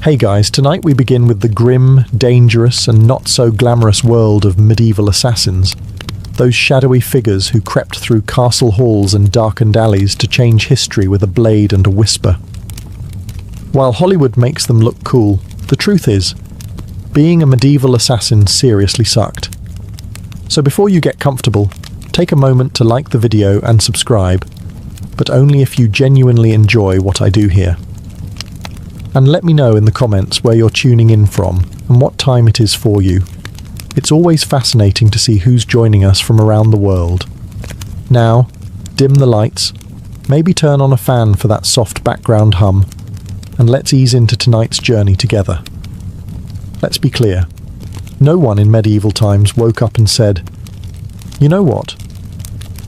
Hey guys, tonight we begin with the grim, dangerous and not so glamorous world of medieval assassins. Those shadowy figures who crept through castle halls and darkened alleys to change history with a blade and a whisper. While Hollywood makes them look cool, the truth is, being a medieval assassin seriously sucked. So before you get comfortable, take a moment to like the video and subscribe, but only if you genuinely enjoy what I do here. And let me know in the comments where you're tuning in from and what time it is for you. It's always fascinating to see who's joining us from around the world. Now, dim the lights, maybe turn on a fan for that soft background hum, and let's ease into tonight's journey together. Let's be clear, no one in medieval times woke up and said, "You know what?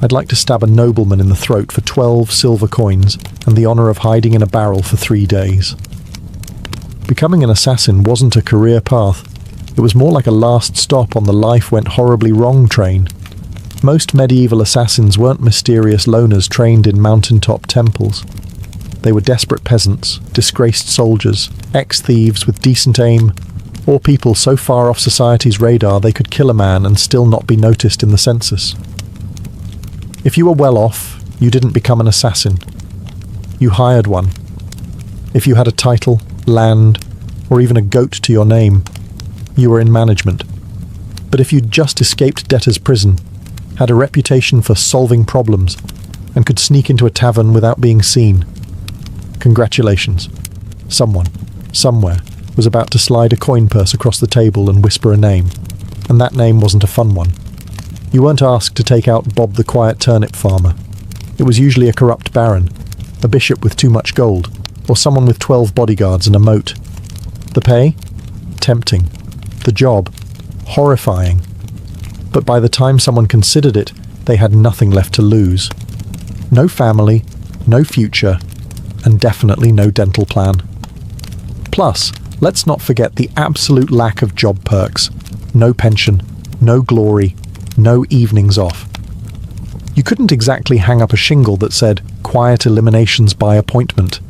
I'd like to stab a nobleman in the throat for 12 silver coins and the honour of hiding in a barrel for 3 days." Becoming an assassin wasn't a career path. It was more like a last stop on the life went horribly wrong train. Most medieval assassins weren't mysterious loners trained in mountaintop temples. They were desperate peasants, disgraced soldiers, ex-thieves with decent aim, or people so far off society's radar they could kill a man and still not be noticed in the census. If you were well off, you didn't become an assassin. You hired one. If you had a title, land, or even a goat to your name, you were in management. But if you'd just escaped debtor's prison, had a reputation for solving problems, and could sneak into a tavern without being seen, congratulations. Someone, somewhere, was about to slide a coin purse across the table and whisper a name, and that name wasn't a fun one. You weren't asked to take out Bob the quiet turnip farmer. It was usually a corrupt baron, a bishop with too much gold, or someone with 12 bodyguards and a moat. The pay? Tempting. The job? Horrifying. But by the time someone considered it, they had nothing left to lose. No family, no future, and definitely no dental plan. Plus, let's not forget the absolute lack of job perks. No pension, no glory, no evenings off. You couldn't exactly hang up a shingle that said, "Quiet eliminations by appointment."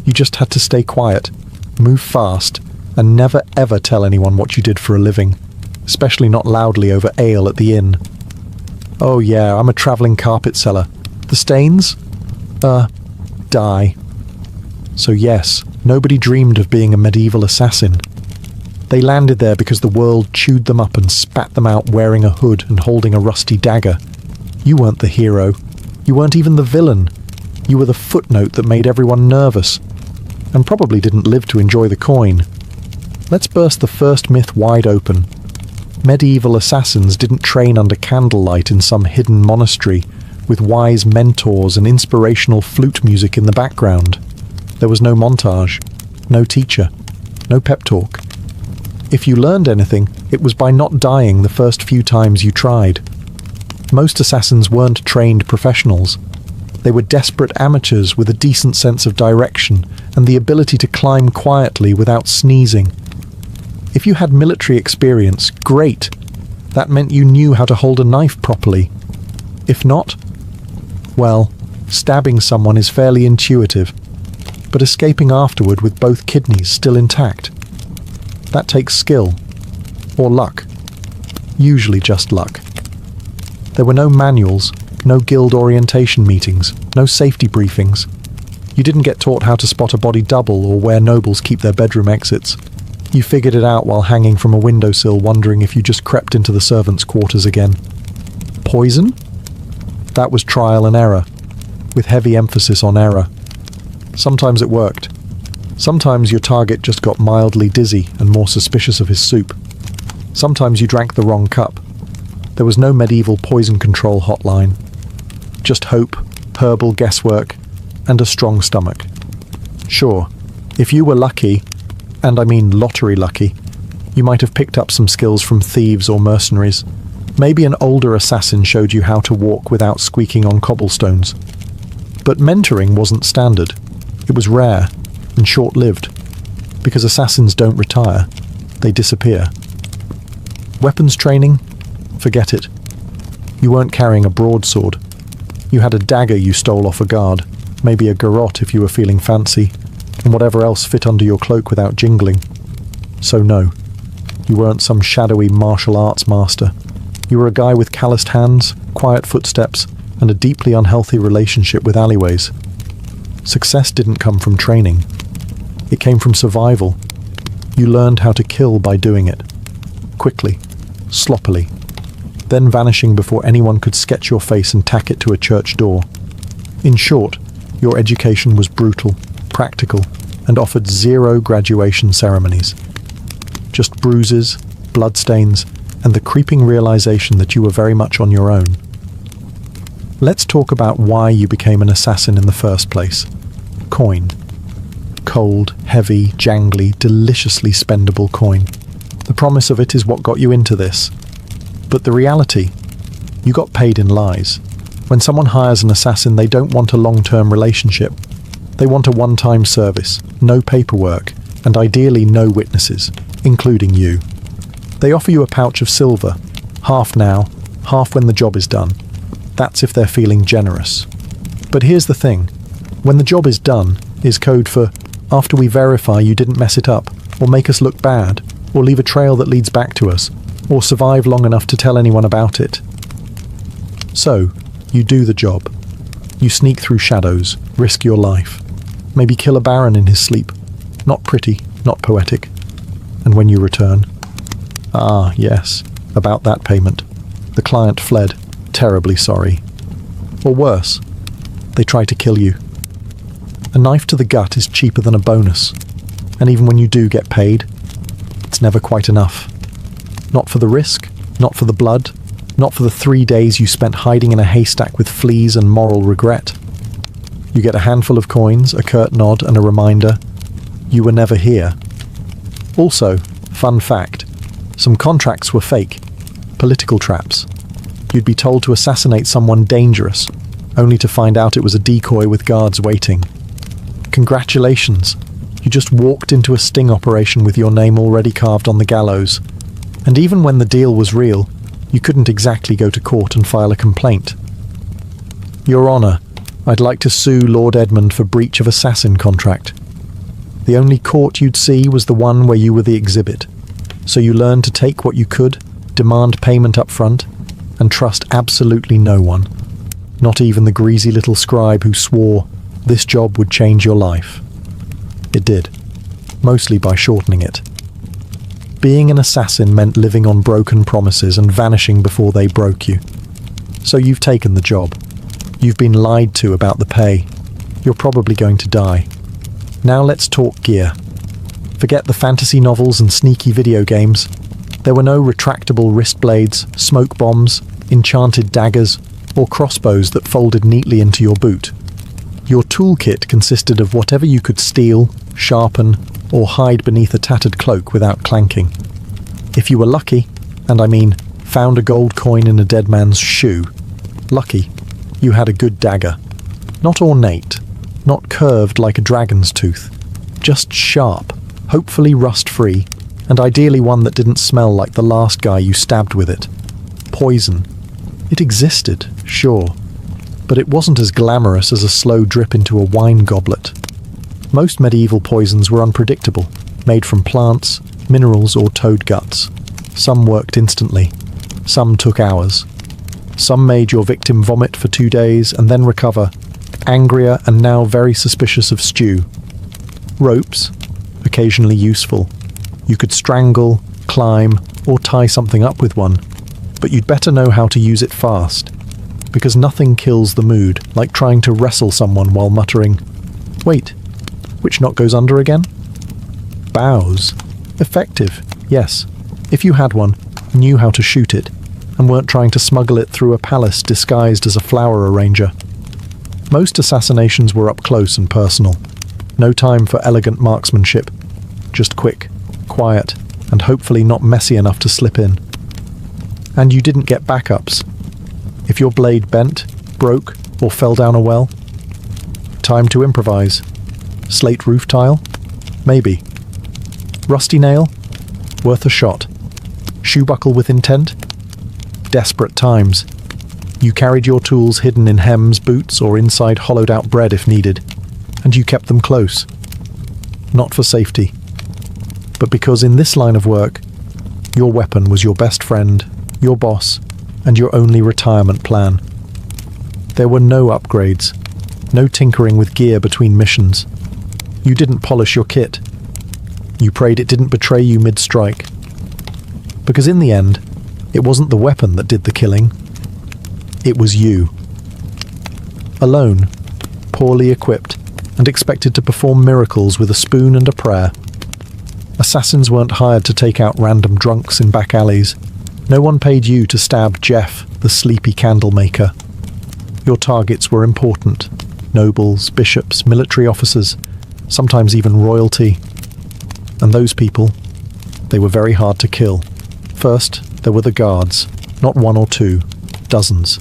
You just had to stay quiet, move fast, and never ever tell anyone what you did for a living, especially not loudly over ale at the inn. "Oh yeah, I'm a travelling carpet seller. The stains? Die." So yes, nobody dreamed of being a medieval assassin. They landed there because the world chewed them up and spat them out wearing a hood and holding a rusty dagger. You weren't the hero. You weren't even the villain. You were the footnote that made everyone nervous, and probably didn't live to enjoy the coin. Let's burst the first myth wide open. Medieval assassins didn't train under candlelight in some hidden monastery with wise mentors and inspirational flute music in the background. There was no montage, no teacher, no pep talk. If you learned anything, it was by not dying the first few times you tried. Most assassins weren't trained professionals. They were desperate amateurs with a decent sense of direction and the ability to climb quietly without sneezing. If you had military experience, great. That meant you knew how to hold a knife properly. If not, well, stabbing someone is fairly intuitive, but escaping afterward with both kidneys still intact, that takes skill. Or luck. Usually just luck. There were no manuals, no guild orientation meetings, no safety briefings. You didn't get taught how to spot a body double or where nobles keep their bedroom exits. You figured it out while hanging from a windowsill wondering if you just crept into the servants' quarters again. Poison? That was trial and error, with heavy emphasis on error. Sometimes it worked. Sometimes your target just got mildly dizzy and more suspicious of his soup. Sometimes you drank the wrong cup. There was no medieval poison control hotline. Just hope, herbal guesswork, and a strong stomach. Sure, if you were lucky, and I mean lottery lucky, you might have picked up some skills from thieves or mercenaries. Maybe an older assassin showed you how to walk without squeaking on cobblestones. But mentoring wasn't standard. It was rare and short-lived, because assassins don't retire, they disappear. Weapons training? Forget it. You weren't carrying a broadsword. You had a dagger you stole off a guard, maybe a garrote if you were feeling fancy, and whatever else fit under your cloak without jingling. So no, you weren't some shadowy martial arts master. You were a guy with calloused hands, quiet footsteps, and a deeply unhealthy relationship with alleyways. Success didn't come from training. It came from survival. You learned how to kill by doing it. Quickly, sloppily, then vanishing before anyone could sketch your face and tack it to a church door. In short, your education was brutal, practical, and offered zero graduation ceremonies. Just bruises, bloodstains, and the creeping realization that you were very much on your own. Let's talk about why you became an assassin in the first place. Coin. Cold, heavy, jangly, deliciously spendable coin. The promise of it is what got you into this. But the reality, you got paid in lies. When someone hires an assassin, they don't want a long-term relationship. They want a one-time service, no paperwork, and ideally no witnesses, including you. They offer you a pouch of silver, half now, half when the job is done. That's if they're feeling generous. But here's the thing. When the job is done is code for after we verify you didn't mess it up, or make us look bad, or leave a trail that leads back to us, or survive long enough to tell anyone about it. So, you do the job. You sneak through shadows, risk your life. Maybe kill a baron in his sleep. Not pretty, not poetic. And when you return... Ah, yes, about that payment. The client fled, terribly sorry. Or worse, they try to kill you. A knife to the gut is cheaper than a bonus. And even when you do get paid, it's never quite enough. Not for the risk, not for the blood, not for the 3 days you spent hiding in a haystack with fleas and moral regret. You get a handful of coins, a curt nod, and a reminder, you were never here. Also, fun fact, some contracts were fake, political traps. You'd be told to assassinate someone dangerous, only to find out it was a decoy with guards waiting. Congratulations, you just walked into a sting operation with your name already carved on the gallows. And even when the deal was real, you couldn't exactly go to court and file a complaint. Your Honour, I'd like to sue Lord Edmund for breach of assassin contract. The only court you'd see was the one where you were the exhibit. So you learned to take what you could, demand payment up front, and trust absolutely no one. Not even the greasy little scribe who swore this job would change your life. It did, mostly by shortening it. Being an assassin meant living on broken promises and vanishing before they broke you. So you've taken the job. You've been lied to about the pay. You're probably going to die. Now let's talk gear. Forget the fantasy novels and sneaky video games. There were no retractable wrist blades, smoke bombs, enchanted daggers, or crossbows that folded neatly into your boot. Your toolkit consisted of whatever you could steal, sharpen, or hide beneath a tattered cloak without clanking. If you were lucky, and I mean found a gold coin in a dead man's shoe, lucky, you had a good dagger. Not ornate, not curved like a dragon's tooth, just sharp, hopefully rust-free, and ideally one that didn't smell like the last guy you stabbed with it. Poison. It existed, sure, but it wasn't as glamorous as a slow drip into a wine goblet. Most medieval poisons were unpredictable, made from plants, minerals, or toad guts. Some worked instantly. Some took hours. Some made your victim vomit for 2 days and then recover, angrier and now very suspicious of stew. Ropes, occasionally useful. You could strangle, climb, or tie something up with one, but you'd better know how to use it fast, because nothing kills the mood like trying to wrestle someone while muttering, "Wait, which knot goes under again?" Bows. Effective, yes, if you had one, knew how to shoot it, and weren't trying to smuggle it through a palace disguised as a flower arranger. Most assassinations were up close and personal. No time for elegant marksmanship. Just quick, quiet, and hopefully not messy enough to slip in. And you didn't get backups. If your blade bent, broke, or fell down a well, time to improvise. Slate roof tile? Maybe. Rusty nail? Worth a shot. Shoe buckle with intent? Desperate times. You carried your tools hidden in hems, boots, or inside hollowed-out bread if needed, and you kept them close. not for safety, but because in this line of work, your weapon was your best friend, your boss, and your only retirement plan. There were no upgrades, no tinkering with gear between missions. You didn't polish your kit. You prayed it didn't betray you mid-strike. Because in the end, it wasn't the weapon that did the killing. It was you. Alone, poorly equipped, and expected to perform miracles with a spoon and a prayer. Assassins weren't hired to take out random drunks in back alleys. No one paid you to stab Jeff, the sleepy candle maker. Your targets were important. Nobles, bishops, military officers, sometimes even royalty. And those people, they were very hard to kill. First, there were the guards, not one or two, dozens.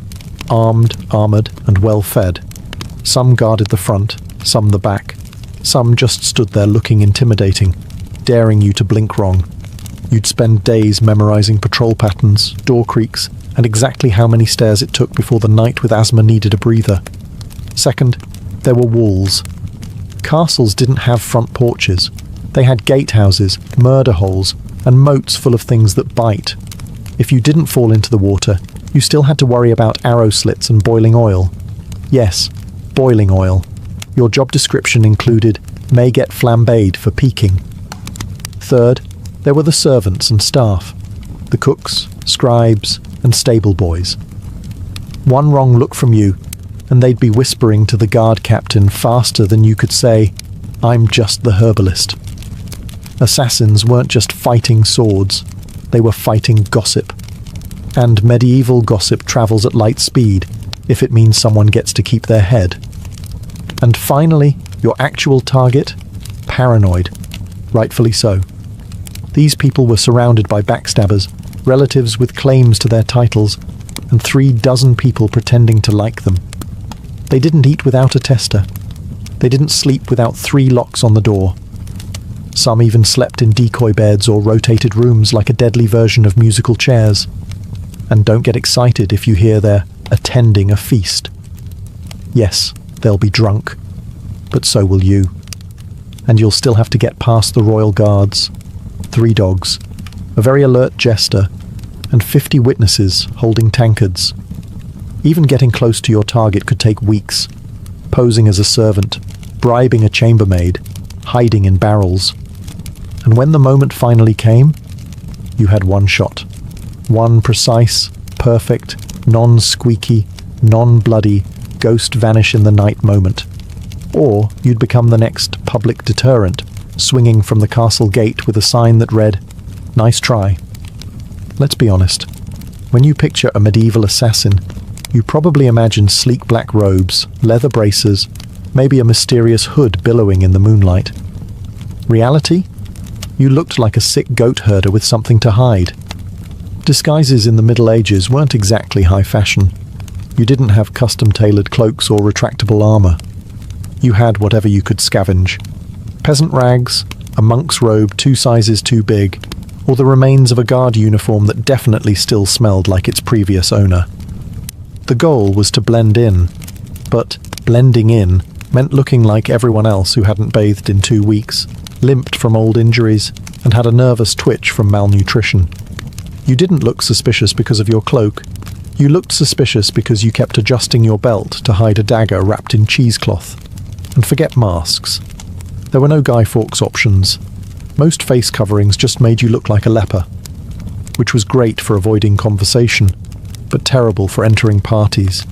Armed, armoured, and well-fed. Some guarded the front, some the back. Some just stood there looking intimidating, daring you to blink wrong. You'd spend days memorising patrol patterns, door creaks, and exactly how many stairs it took before the knight with asthma needed a breather. Second, there were walls. Castles didn't have front porches. They had gatehouses, murder holes, and moats full of things that bite. If you didn't fall into the water, you still had to worry about arrow slits and boiling oil. Yes, boiling oil. Your job description included may get flambéed for peeking. Third, there were the servants and staff, the cooks, scribes, and stable boys. One wrong look from you, and they'd be whispering to the guard captain faster than you could say, "I'm just the herbalist." Assassins weren't just fighting swords, they were fighting gossip. And medieval gossip travels at light speed, if it means someone gets to keep their head. And finally, your actual target? Paranoid. Rightfully so. These people were surrounded by backstabbers, relatives with claims to their titles, and 36 people pretending to like them. They didn't eat without a tester. They didn't sleep without 3 locks on the door. Some even slept in decoy beds or rotated rooms like a deadly version of musical chairs. And don't get excited if you hear they're attending a feast. Yes, they'll be drunk, but so will you. And you'll still have to get past the royal guards, 3 dogs, a very alert jester, and 50 witnesses holding tankards. Even getting close to your target could take weeks. Posing as a servant, bribing a chambermaid, hiding in barrels. And when the moment finally came, you had one shot. One precise, perfect, non-squeaky, non-bloody, ghost vanish in the night moment. Or you'd become the next public deterrent, swinging from the castle gate with a sign that read, "Nice try." Let's be honest. When you picture a medieval assassin, you probably imagine sleek black robes, leather braces, maybe a mysterious hood billowing in the moonlight. Reality? You looked like a sick goat herder with something to hide. Disguises in the Middle Ages weren't exactly high fashion. You didn't have custom-tailored cloaks or retractable armour. You had whatever you could scavenge. Peasant rags, a monk's robe 2 sizes too big, or the remains of a guard uniform that definitely still smelled like its previous owner. The goal was to blend in, but blending in meant looking like everyone else who hadn't bathed in 2 weeks, limped from old injuries, and had a nervous twitch from malnutrition. You didn't look suspicious because of your cloak. You looked suspicious because you kept adjusting your belt to hide a dagger wrapped in cheesecloth. And forget masks. There were no Guy Fawkes options. Most face coverings just made you look like a leper, which was great for avoiding conversation, but terrible for entering parties.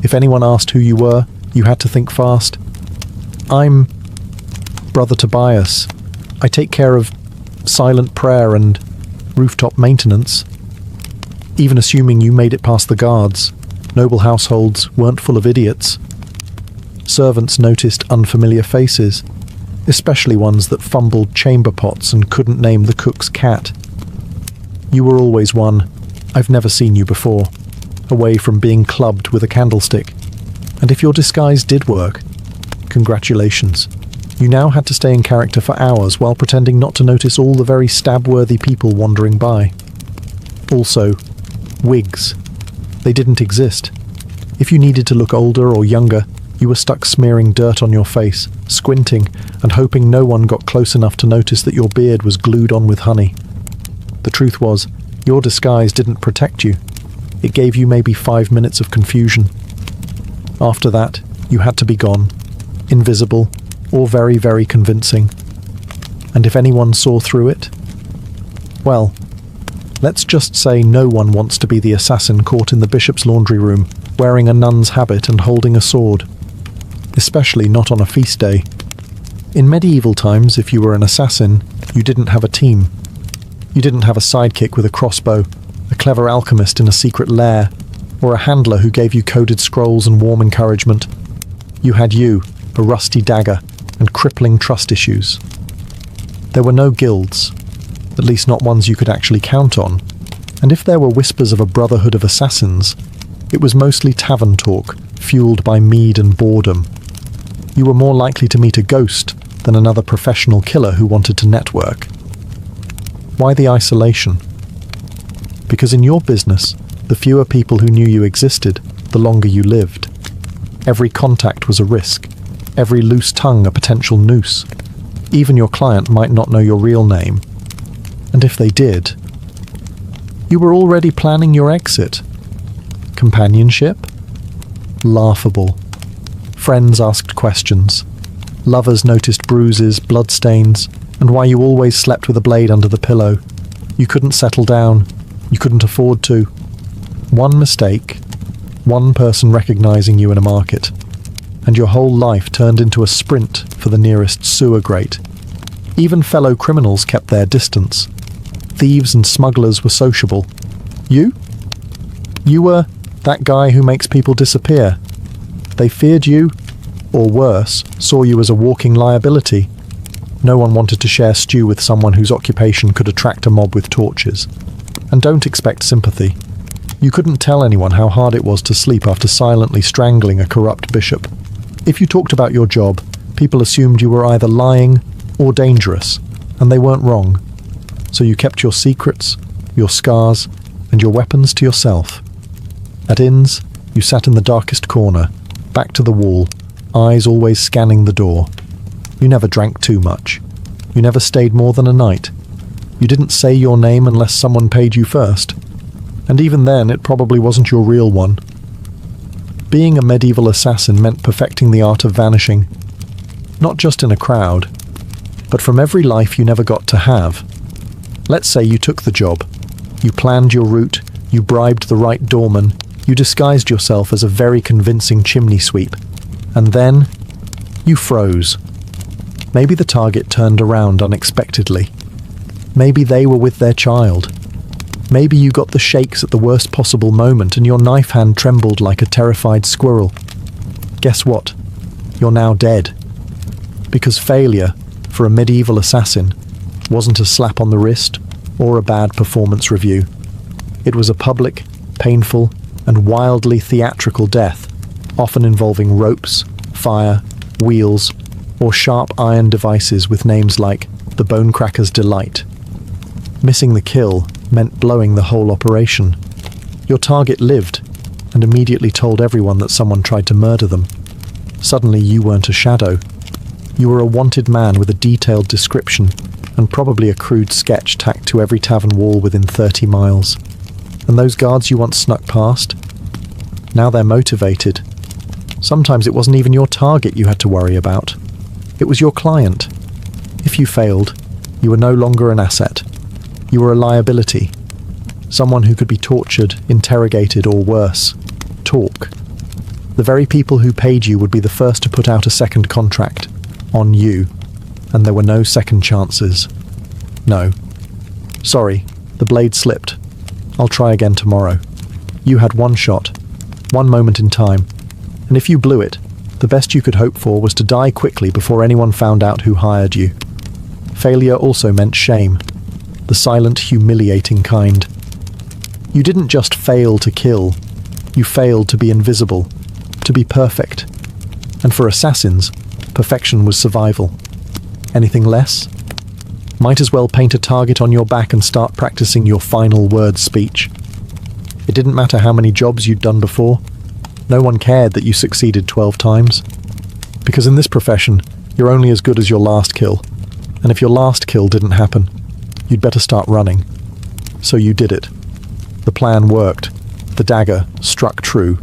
If anyone asked who you were, you had to think fast. "I'm Brother Tobias. I take care of silent prayer and rooftop maintenance." Even assuming you made it past the guards, noble households weren't full of idiots. Servants noticed unfamiliar faces, especially ones that fumbled chamber pots and couldn't name the cook's cat. You were always one, "I've never seen you before," away from being clubbed with a candlestick. And if your disguise did work, congratulations. You now had to stay in character for hours while pretending not to notice all the very stab-worthy people wandering by. Also, wigs. They didn't exist. If you needed to look older or younger, You were stuck smearing dirt on your face, squinting, and hoping no one got close enough to notice that your beard was glued on with honey. The truth was, your disguise didn't protect you. It gave you maybe 5 minutes of confusion. After that, you had to be gone, invisible, or very, very convincing. And if anyone saw through it, well, let's just say no one wants to be the assassin caught in the bishop's laundry room, wearing a nun's habit and holding a sword. Especially not on a feast day. In medieval times, if you were an assassin, you didn't have a team. You didn't have a sidekick with a crossbow, a clever alchemist in a secret lair, or a handler who gave you coded scrolls and warm encouragement. You had you, a rusty dagger, and crippling trust issues. There were no guilds, at least not ones you could actually count on, and if there were whispers of a brotherhood of assassins, it was mostly tavern talk, fueled by mead and boredom. You were more likely to meet a ghost than another professional killer who wanted to network. Why the isolation? Because in your business, the fewer people who knew you existed, the longer you lived. Every contact was a risk, every loose tongue a potential noose. Even your client might not know your real name. And if they did, you were already planning your exit. Companionship? Laughable. Friends asked questions. Lovers noticed bruises, bloodstains, and why you always slept with a blade under the pillow. You couldn't settle down. You couldn't afford to. One mistake, one person recognizing you in a market, and your whole life turned into a sprint for the nearest sewer grate. Even fellow criminals kept their distance. Thieves and smugglers were sociable. You? You were that guy who makes people disappear. They feared you, or worse, saw you as a walking liability. No one wanted to share stew with someone whose occupation could attract a mob with torches. And don't expect sympathy. You couldn't tell anyone how hard it was to sleep after silently strangling a corrupt bishop. If you talked about your job, people assumed you were either lying or dangerous, and they weren't wrong. So you kept your secrets, your scars, and your weapons to yourself. At inns, you sat in the darkest corner, back to the wall, eyes always scanning the door. You never drank too much. You never stayed more than a night. You didn't say your name unless someone paid you first. And even then, it probably wasn't your real one. Being a medieval assassin meant perfecting the art of vanishing. Not just in a crowd, but from every life you never got to have. Let's say you took the job. You planned your route, you bribed the right doorman, you disguised yourself as a very convincing chimney sweep. And then, you froze. Maybe the target turned around unexpectedly. Maybe they were with their child. Maybe you got the shakes at the worst possible moment and your knife hand trembled like a terrified squirrel. Guess what? You're now dead. Because failure, for a medieval assassin, wasn't a slap on the wrist or a bad performance review. It was a public, painful, and wildly theatrical death, often involving ropes, fire, wheels, or sharp iron devices with names like the Bonecracker's Delight. Missing the kill meant blowing the whole operation. Your target lived, and immediately told everyone that someone tried to murder them. Suddenly you weren't a shadow. You were a wanted man with a detailed description, and probably a crude sketch tacked to every tavern wall within 30 miles. And those guards you once snuck past? Now they're motivated. Sometimes it wasn't even your target you had to worry about. It was your client. If you failed, you were no longer an asset. You were a liability. Someone who could be tortured, interrogated, or worse. Talk. The very people who paid you would be the first to put out a second contract. On you. And there were no second chances. No. Sorry, the blade slipped. I'll try again tomorrow. You had one shot. One moment in time. And if you blew it, the best you could hope for was to die quickly before anyone found out who hired you. Failure also meant shame. The silent, humiliating kind. You didn't just fail to kill. You failed to be invisible. To be perfect. And for assassins, perfection was survival. Anything less? Might as well paint a target on your back and start practicing your final word speech. It didn't matter how many jobs you'd done before. No one cared that you succeeded 12 times. Because in this profession, you're only as good as your last kill. And if your last kill didn't happen, you'd better start running. So you did it. The plan worked. The dagger struck true.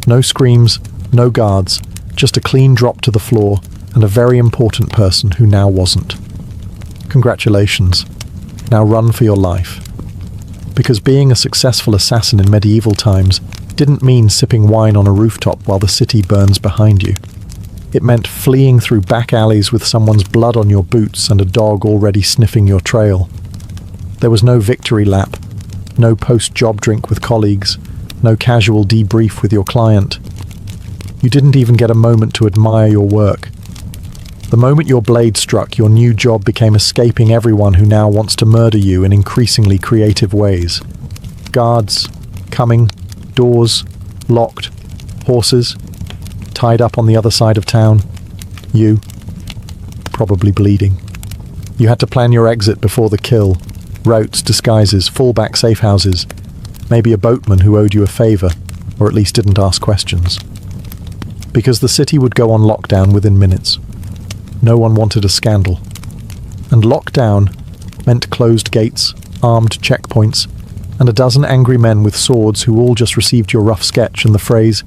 No screams, no guards, just a clean drop to the floor and a very important person who now wasn't. Congratulations. Now run for your life. Because being a successful assassin in medieval times didn't mean sipping wine on a rooftop while the city burns behind you. It meant fleeing through back alleys with someone's blood on your boots and a dog already sniffing your trail. There was no victory lap, no post-job drink with colleagues, no casual debrief with your client. You didn't even get a moment to admire your work. The moment your blade struck, your new job became escaping everyone who now wants to murder you in increasingly creative ways. Guards, coming, doors, locked, horses, tied up on the other side of town. You, probably bleeding. You had to plan your exit before the kill. Routes, disguises, fallback safe houses. Maybe a boatman who owed you a favor, or at least didn't ask questions. Because the city would go on lockdown within minutes. No one wanted a scandal. And lockdown meant closed gates, armed checkpoints, and a dozen angry men with swords who all just received your rough sketch and the phrase,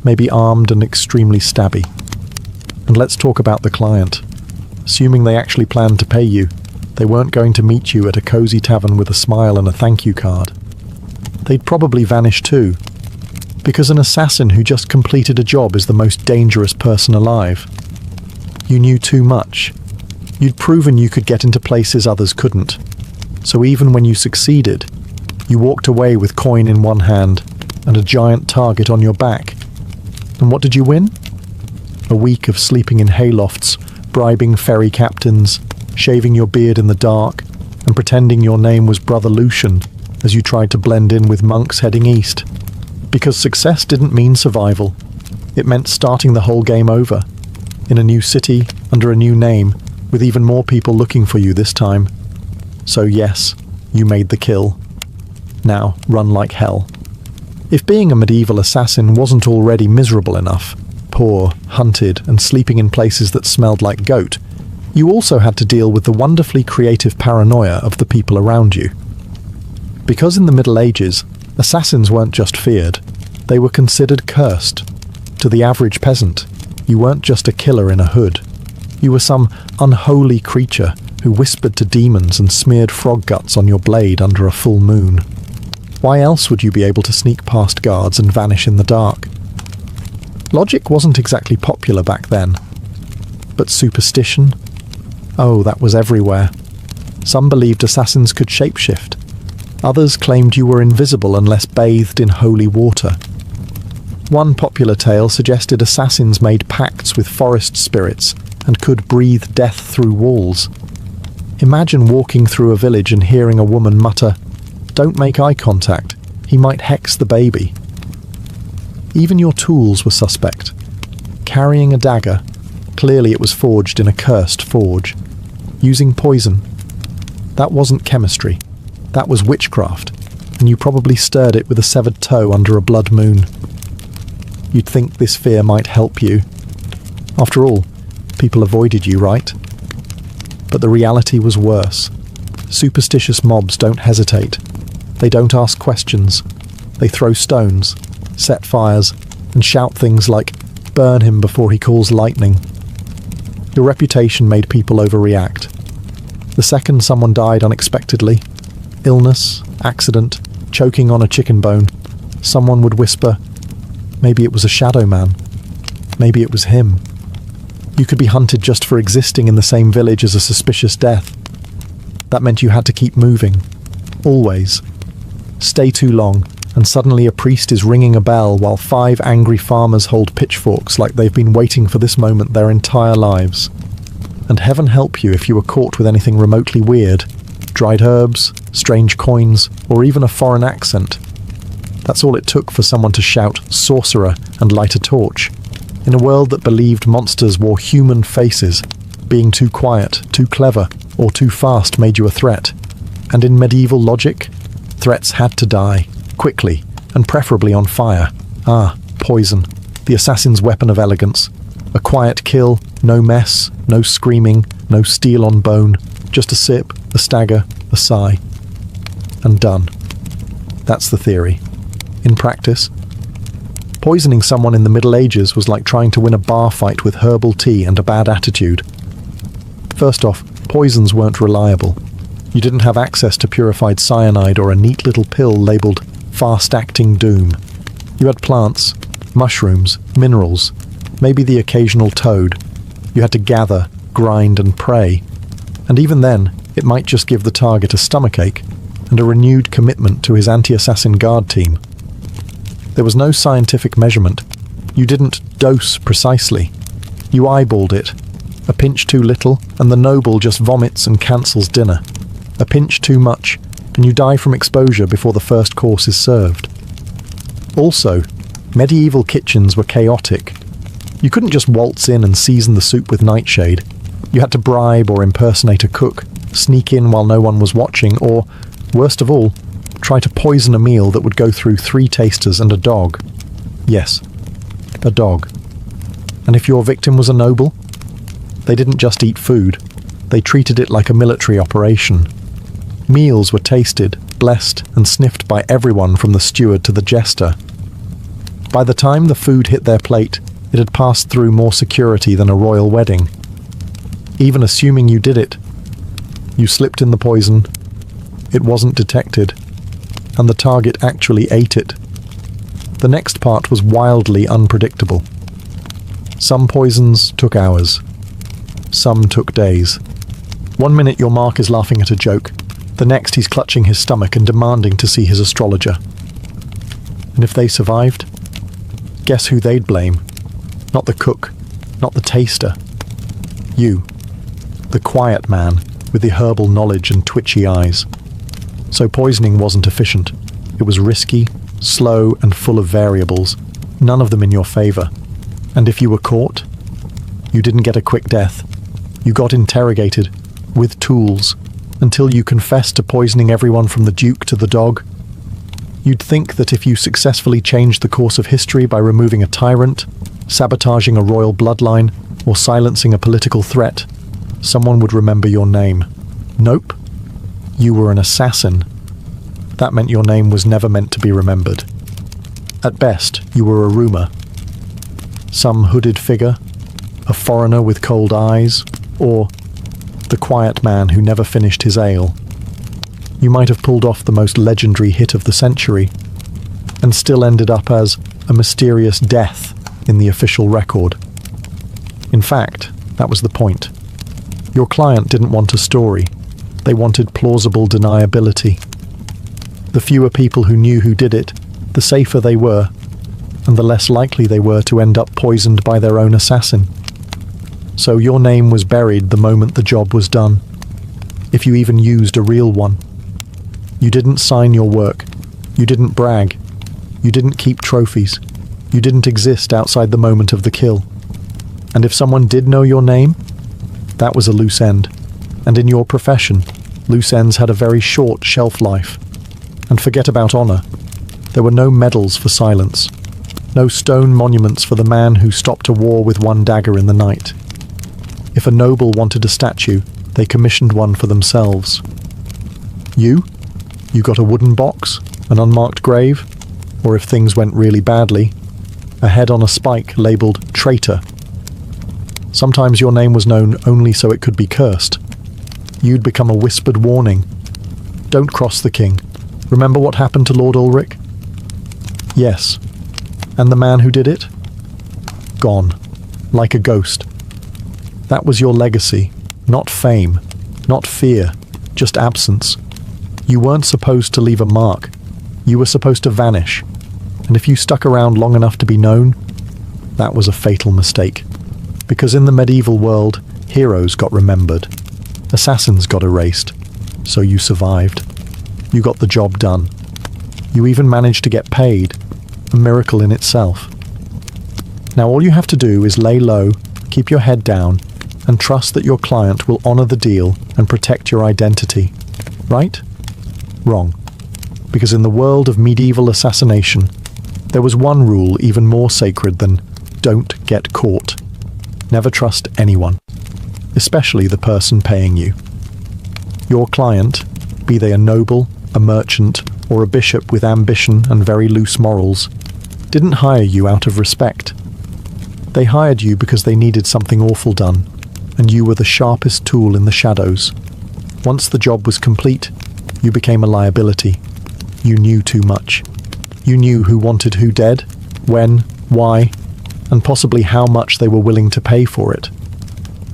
maybe armed and extremely stabby. And let's talk about the client. Assuming they actually planned to pay you, they weren't going to meet you at a cozy tavern with a smile and a thank you card. They'd probably vanish too, because an assassin who just completed a job is the most dangerous person alive. You knew too much. You'd proven you could get into places others couldn't. So even when you succeeded, you walked away with coin in one hand and a giant target on your back. And what did you win? A week of sleeping in haylofts, bribing ferry captains, shaving your beard in the dark, and pretending your name was Brother Lucian as you tried to blend in with monks heading east. Because success didn't mean survival. It meant starting the whole game over. In a new city, under a new name, with even more people looking for you this time. So yes, you made the kill. Now, run like hell. If being a medieval assassin wasn't already miserable enough, poor, hunted, and sleeping in places that smelled like goat, you also had to deal with the wonderfully creative paranoia of the people around you. Because in the Middle Ages, assassins weren't just feared, they were considered cursed. To the average peasant, you weren't just a killer in a hood. You were some unholy creature who whispered to demons and smeared frog guts on your blade under a full moon. Why else would you be able to sneak past guards and vanish in the dark? Logic wasn't exactly popular back then. But superstition? Oh, that was everywhere. Some believed assassins could shapeshift. Others claimed you were invisible unless bathed in holy water. One popular tale suggested assassins made pacts with forest spirits and could breathe death through walls. Imagine walking through a village and hearing a woman mutter, "Don't make eye contact, he might hex the baby." Even your tools were suspect. Carrying a dagger, clearly it was forged in a cursed forge. Using poison, that wasn't chemistry, that was witchcraft, and you probably stirred it with a severed toe under a blood moon. You'd think this fear might help you. After all, people avoided you, right? But the reality was worse. Superstitious mobs don't hesitate. They don't ask questions. They throw stones, set fires, and shout things like, "Burn him before he calls lightning." Your reputation made people overreact. The second someone died unexpectedly, illness, accident, choking on a chicken bone, someone would whisper, maybe it was a shadow man. Maybe it was him. You could be hunted just for existing in the same village as a suspicious death. That meant you had to keep moving. Always. Stay too long, and suddenly a priest is ringing a bell while 5 angry farmers hold pitchforks like they've been waiting for this moment their entire lives. And heaven help you if you were caught with anything remotely weird. Dried herbs, strange coins, or even a foreign accent. That's all it took for someone to shout "sorcerer" and light a torch. In a world that believed monsters wore human faces, being too quiet, too clever, or too fast made you a threat. And in medieval logic, threats had to die, quickly, and preferably on fire. Poison. the assassin's weapon of elegance. A quiet kill, no mess, no screaming, no steel on bone, just a sip, a stagger, a sigh. And done. That's the theory. In practice, poisoning someone in the Middle Ages was like trying to win a bar fight with herbal tea and a bad attitude. First off, poisons weren't reliable. You didn't have access to purified cyanide or a neat little pill labelled fast-acting doom. You had plants, mushrooms, minerals, maybe the occasional toad. You had to gather, grind and pray. And even then, it might just give the target a stomachache and a renewed commitment to his anti-assassin guard team. There was no scientific measurement. You didn't dose precisely. You eyeballed it. A pinch too little, and the noble just vomits and cancels dinner. A pinch too much, and you die from exposure before the first course is served. Also, medieval kitchens were chaotic. You couldn't just waltz in and season the soup with nightshade. You had to bribe or impersonate a cook, sneak in while no one was watching, or, worst of all, try to poison a meal that would go through 3 tasters and a dog. Yes, a dog. And if your victim was a noble, they didn't just eat food, they treated it like a military operation. Meals were tasted, blessed, and sniffed by everyone from the steward to the jester. By the time the food hit their plate, it had passed through more security than a royal wedding. Even assuming you did it, you slipped in the poison, it wasn't detected, and the target actually ate it. The next part was wildly unpredictable. Some poisons took hours. Some took days. One minute your mark is laughing at a joke, the next he's clutching his stomach and demanding to see his astrologer. And if they survived, guess who they'd blame? Not the cook, not the taster. You, the quiet man with the herbal knowledge and twitchy eyes. So poisoning wasn't efficient. It was risky, slow, and full of variables, none of them in your favor. And if you were caught, you didn't get a quick death. You got interrogated, with tools, until you confessed to poisoning everyone from the Duke to the dog. You'd think that if you successfully changed the course of history by removing a tyrant, sabotaging a royal bloodline, or silencing a political threat, someone would remember your name. Nope. You were an assassin. That meant your name was never meant to be remembered. At best, you were a rumor. Some hooded figure, a foreigner with cold eyes, or the quiet man who never finished his ale. You might have pulled off the most legendary hit of the century, and still ended up as a mysterious death in the official record. In fact, that was the point. Your client didn't want a story. They wanted plausible deniability. The fewer people who knew who did it, the safer they were, and the less likely they were to end up poisoned by their own assassin. So your name was buried the moment the job was done, if you even used a real one. You didn't sign your work. You didn't brag. You didn't keep trophies. You didn't exist outside the moment of the kill. And if someone did know your name, that was a loose end. And in your profession, loose ends had a very short shelf life. And forget about honor. There were no medals for silence. No stone monuments for the man who stopped a war with one dagger in the night. If a noble wanted a statue, they commissioned one for themselves. You got a wooden box, an unmarked grave, or if things went really badly, a head on a spike labelled traitor. Sometimes your name was known only so it could be cursed. You'd become a whispered warning. Don't cross the king. Remember what happened to Lord Ulrich? Yes. And the man who did it? Gone. Like a ghost. That was your legacy. Not fame. Not fear. Just absence. You weren't supposed to leave a mark. You were supposed to vanish. And if you stuck around long enough to be known, that was a fatal mistake. Because in the medieval world, heroes got remembered. Assassins got erased. So you survived. You got the job done. You even managed to get paid. A miracle in itself. Now all you have to do is lay low, keep your head down, and trust that your client will honor the deal and protect your identity. Right? Wrong. Because in the world of medieval assassination, there was one rule even more sacred than Don't get caught. Never trust anyone, especially the person paying you. Your client, be they a noble, a merchant, or a bishop with ambition and very loose morals, didn't hire you out of respect. They hired you because they needed something awful done, and you were the sharpest tool in the shadows. Once the job was complete, you became a liability. You knew too much. You knew who wanted who dead, when, why, and possibly how much they were willing to pay for it.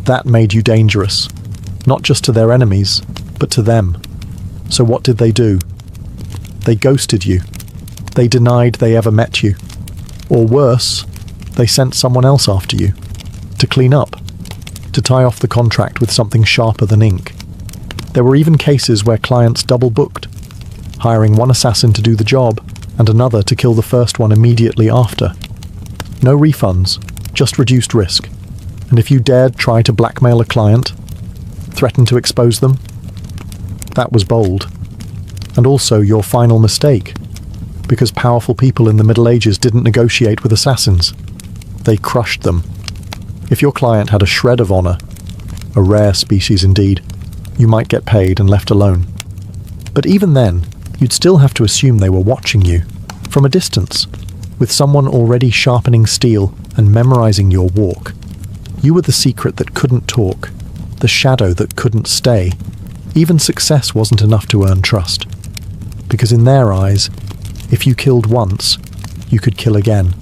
That made you dangerous, not just to their enemies, but to them. So what did they do? They ghosted you. They denied they ever met you. Or worse, they sent someone else after you, to clean up, to tie off the contract with something sharper than ink. There were even cases where clients double-booked, hiring one assassin to do the job and another to kill the first one immediately after. No refunds, just reduced risk. And if you dared try to blackmail a client, threaten to expose them, that was bold. And also your final mistake, because powerful people in the Middle Ages didn't negotiate with assassins. They crushed them. If your client had a shred of honor, a rare species indeed, you might get paid and left alone. But even then, you'd still have to assume they were watching you, from a distance, with someone already sharpening steel and memorizing your walk. You were the secret that couldn't talk, the shadow that couldn't stay. Even success wasn't enough to earn trust. Because in their eyes, if you killed once, you could kill again.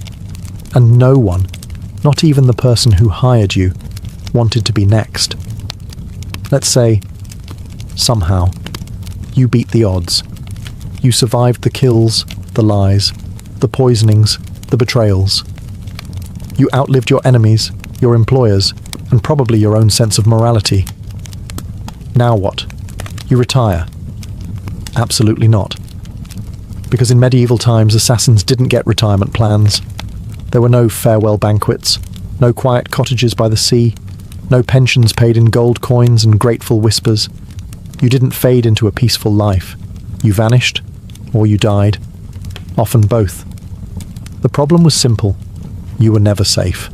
And no one, not even the person who hired you, wanted to be next. Let's say, somehow, you beat the odds. You survived the kills, the lies, the poisonings, the betrayals. You outlived your enemies, your employers, and probably your own sense of morality. Now what? You retire? Absolutely not. Because in medieval times, assassins didn't get retirement plans. There were no farewell banquets, no quiet cottages by the sea, no pensions paid in gold coins and grateful whispers. You didn't fade into a peaceful life. You vanished, or you died. Often both. The problem was simple. You were never safe.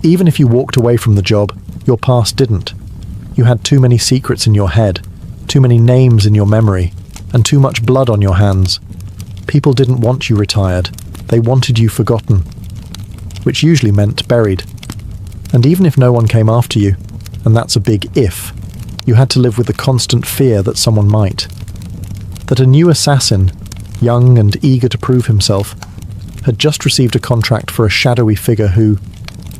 Even if you walked away from the job, your past didn't. You had too many secrets in your head, too many names in your memory, and too much blood on your hands. People didn't want you retired. They wanted you forgotten, which usually meant buried. And even if no one came after you, and that's a big if, you had to live with the constant fear that someone might. That a new assassin, young and eager to prove himself, had just received a contract for a shadowy figure who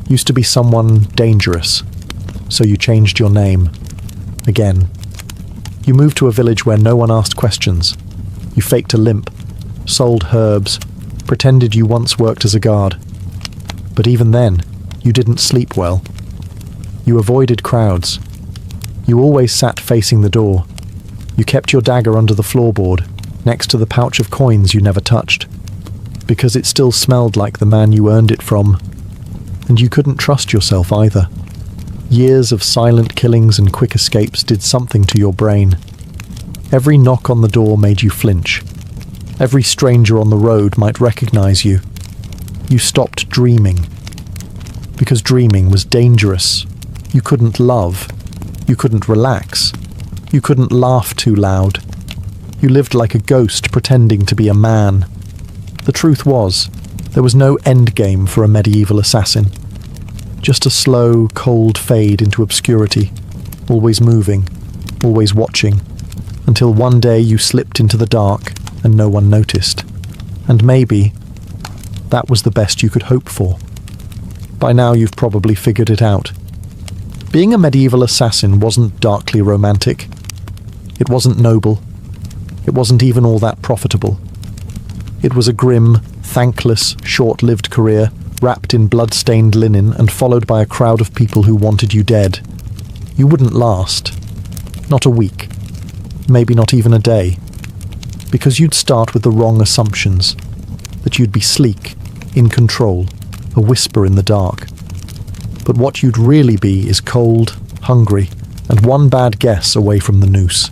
used to be someone dangerous. So you changed your name. Again. You moved to a village where no one asked questions. You faked a limp, sold herbs, pretended you once worked as a guard. But even then, you didn't sleep well. You avoided crowds. You always sat facing the door. You kept your dagger under the floorboard, next to the pouch of coins you never touched, because it still smelled like the man you earned it from. And you couldn't trust yourself either. Years of silent killings and quick escapes did something to your brain. Every knock on the door made you flinch. Every stranger on the road might recognize you. You stopped dreaming. Because dreaming was dangerous. You couldn't love. You couldn't relax. You couldn't laugh too loud. You lived like a ghost pretending to be a man. The truth was, there was no end game for a medieval assassin. Just a slow, cold fade into obscurity, always moving, always watching, until one day you slipped into the dark and no one noticed. And maybe that was the best you could hope for. By now you've probably figured it out. Being a medieval assassin wasn't darkly romantic. It wasn't noble. It wasn't even all that profitable. It was a grim, thankless, short-lived career, wrapped in blood-stained linen and followed by a crowd of people who wanted you dead. You wouldn't last. Not a week. Maybe not even a day. Because you'd start with the wrong assumptions. That you'd be sleek, in control, a whisper in the dark. But what you'd really be is cold, hungry, and one bad guess away from the noose.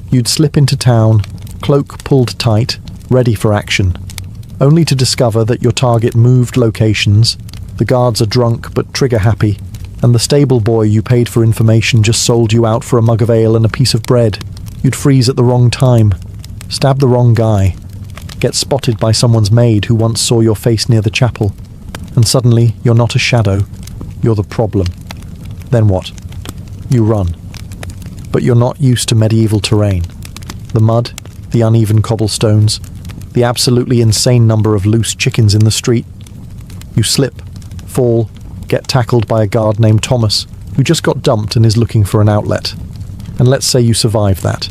You'd slip into town, cloak pulled tight, ready for action, only to discover that your target moved locations, The guards are drunk but trigger-happy, and the stable boy you paid for information just sold you out for a mug of ale and a piece of bread. You'd freeze at the wrong time, stab the wrong guy, get spotted by someone's maid who once saw your face near the chapel, and suddenly you're not a shadow, you're the problem. Then what? You run. But you're not used to medieval terrain. The mud, the uneven cobblestones, the absolutely insane number of loose chickens in the street. You slip, fall, get tackled by a guard named Thomas, who just got dumped and is looking for an outlet. And let's say you survive that.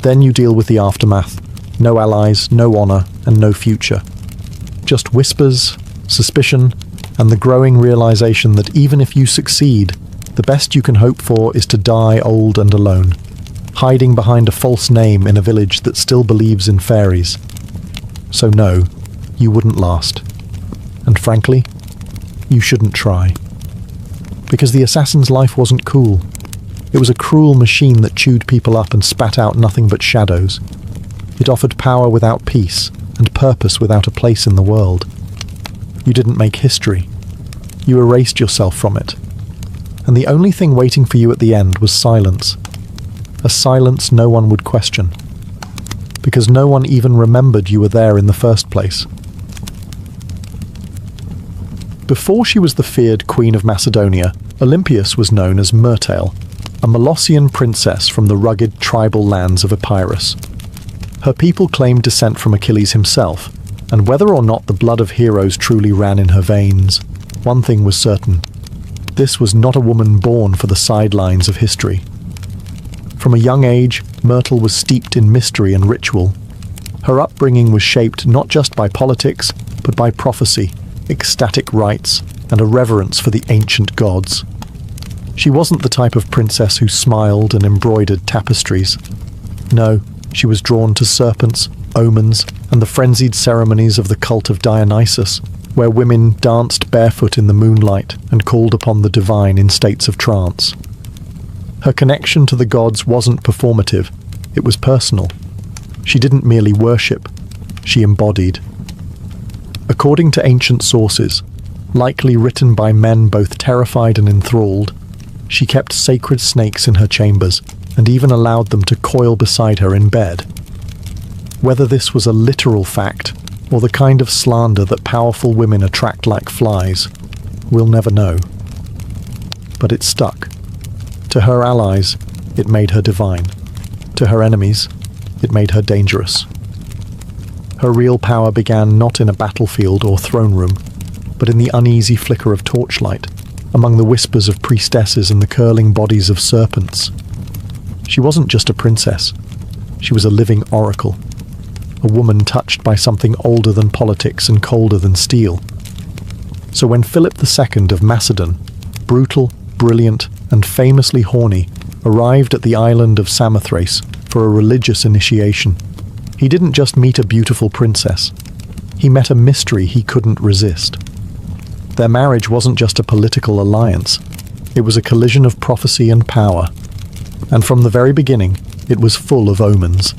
Then you deal with the aftermath. No allies, no honor, and no future. Just whispers, suspicion, and the growing realization that even if you succeed, the best you can hope for is to die old and alone, hiding behind a false name in a village that still believes in fairies. So no, you wouldn't last. And frankly, you shouldn't try. Because the assassin's life wasn't cool. It was a cruel machine that chewed people up and spat out nothing but shadows. It offered power without peace, and purpose without a place in the world. You didn't make history. You erased yourself from it. And the only thing waiting for you at the end was silence. A silence no one would question. Because no one even remembered you were there in the first place. Before she was the feared Queen of Macedonia, Olympias was known as Myrtale, a Molossian princess from the rugged tribal lands of Epirus. Her people claimed descent from Achilles himself, and whether or not the blood of heroes truly ran in her veins, one thing was certain. This was not a woman born for the sidelines of history. From a young age, Myrtle was steeped in mystery and ritual. Her upbringing was shaped not just by politics, but by prophecy, ecstatic rites, and a reverence for the ancient gods. She wasn't the type of princess who smiled and embroidered tapestries. No, she was drawn to serpents, omens, and the frenzied ceremonies of the cult of Dionysus, where women danced barefoot in the moonlight and called upon the divine in states of trance. Her connection to the gods wasn't performative, it was personal. She didn't merely worship, she embodied. According to ancient sources, likely written by men both terrified and enthralled, she kept sacred snakes in her chambers and even allowed them to coil beside her in bed. Whether this was a literal fact or the kind of slander that powerful women attract like flies, we'll never know. But it stuck. To her allies, it made her divine. To her enemies, it made her dangerous. Her real power began not in a battlefield or throne room, but in the uneasy flicker of torchlight, among the whispers of priestesses and the curling bodies of serpents. She wasn't just a princess. She was a living oracle. A woman touched by something older than politics and colder than steel. So when Philip II of Macedon, brutal, brilliant, and famously horny, arrived at the island of Samothrace for a religious initiation, he didn't just meet a beautiful princess. He met a mystery he couldn't resist. Their marriage wasn't just a political alliance. It was a collision of prophecy and power. And from the very beginning, it was full of omens.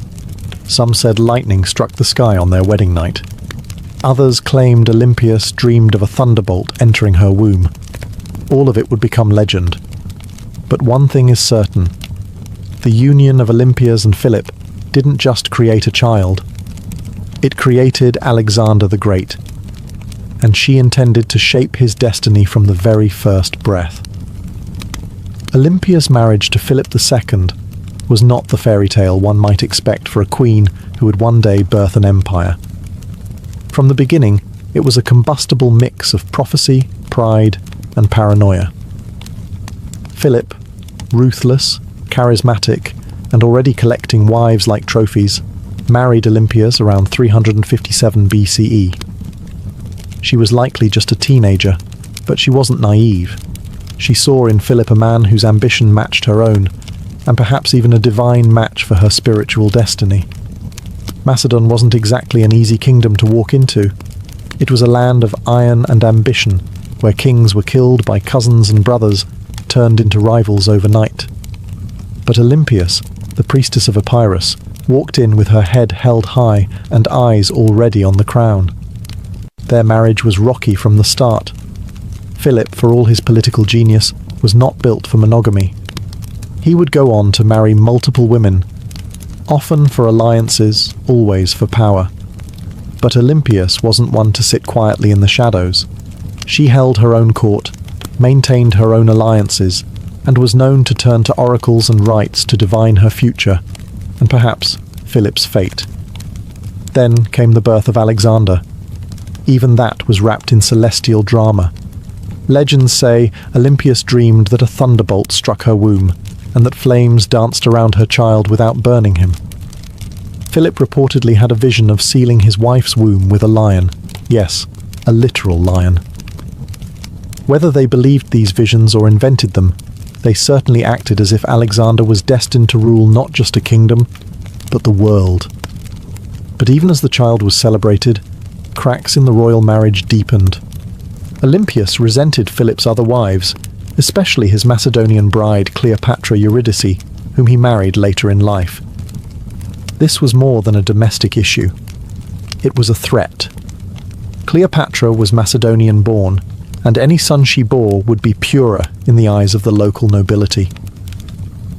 Some said lightning struck the sky on their wedding night. Others claimed Olympias dreamed of a thunderbolt entering her womb. All of it would become legend. But one thing is certain. The union of Olympias and Philip didn't just create a child. It created Alexander the Great. And she intended to shape his destiny from the very first breath. Olympia's marriage to Philip II was not the fairy tale one might expect for a queen who would one day birth an empire. From the beginning, it was a combustible mix of prophecy, pride, and paranoia. Philip, ruthless, charismatic, and already collecting wives like trophies, married Olympias around 357 BCE. She was likely just a teenager, but she wasn't naive. She saw in Philip a man whose ambition matched her own, and perhaps even a divine match for her spiritual destiny. Macedon wasn't exactly an easy kingdom to walk into. It was a land of iron and ambition, where kings were killed by cousins and brothers, turned into rivals overnight. But Olympias, the priestess of Epirus, walked in with her head held high and eyes already on the crown. Their marriage was rocky from the start. Philip, for all his political genius, was not built for monogamy. He would go on to marry multiple women, often for alliances, always for power. But Olympias wasn't one to sit quietly in the shadows. She held her own court, maintained her own alliances, and was known to turn to oracles and rites to divine her future, and perhaps Philip's fate. Then came the birth of Alexander. Even that was wrapped in celestial drama. Legends say Olympias dreamed that a thunderbolt struck her womb, and that flames danced around her child without burning him. Philip reportedly had a vision of sealing his wife's womb with a lion. Yes, a literal lion. Whether they believed these visions or invented them, they certainly acted as if Alexander was destined to rule not just a kingdom, but the world. But even as the child was celebrated, cracks in the royal marriage deepened. Olympias resented Philip's other wives, especially his Macedonian bride Cleopatra Eurydice, whom he married later in life. This was more than a domestic issue. It was a threat. Cleopatra was Macedonian-born, and any son she bore would be purer in the eyes of the local nobility.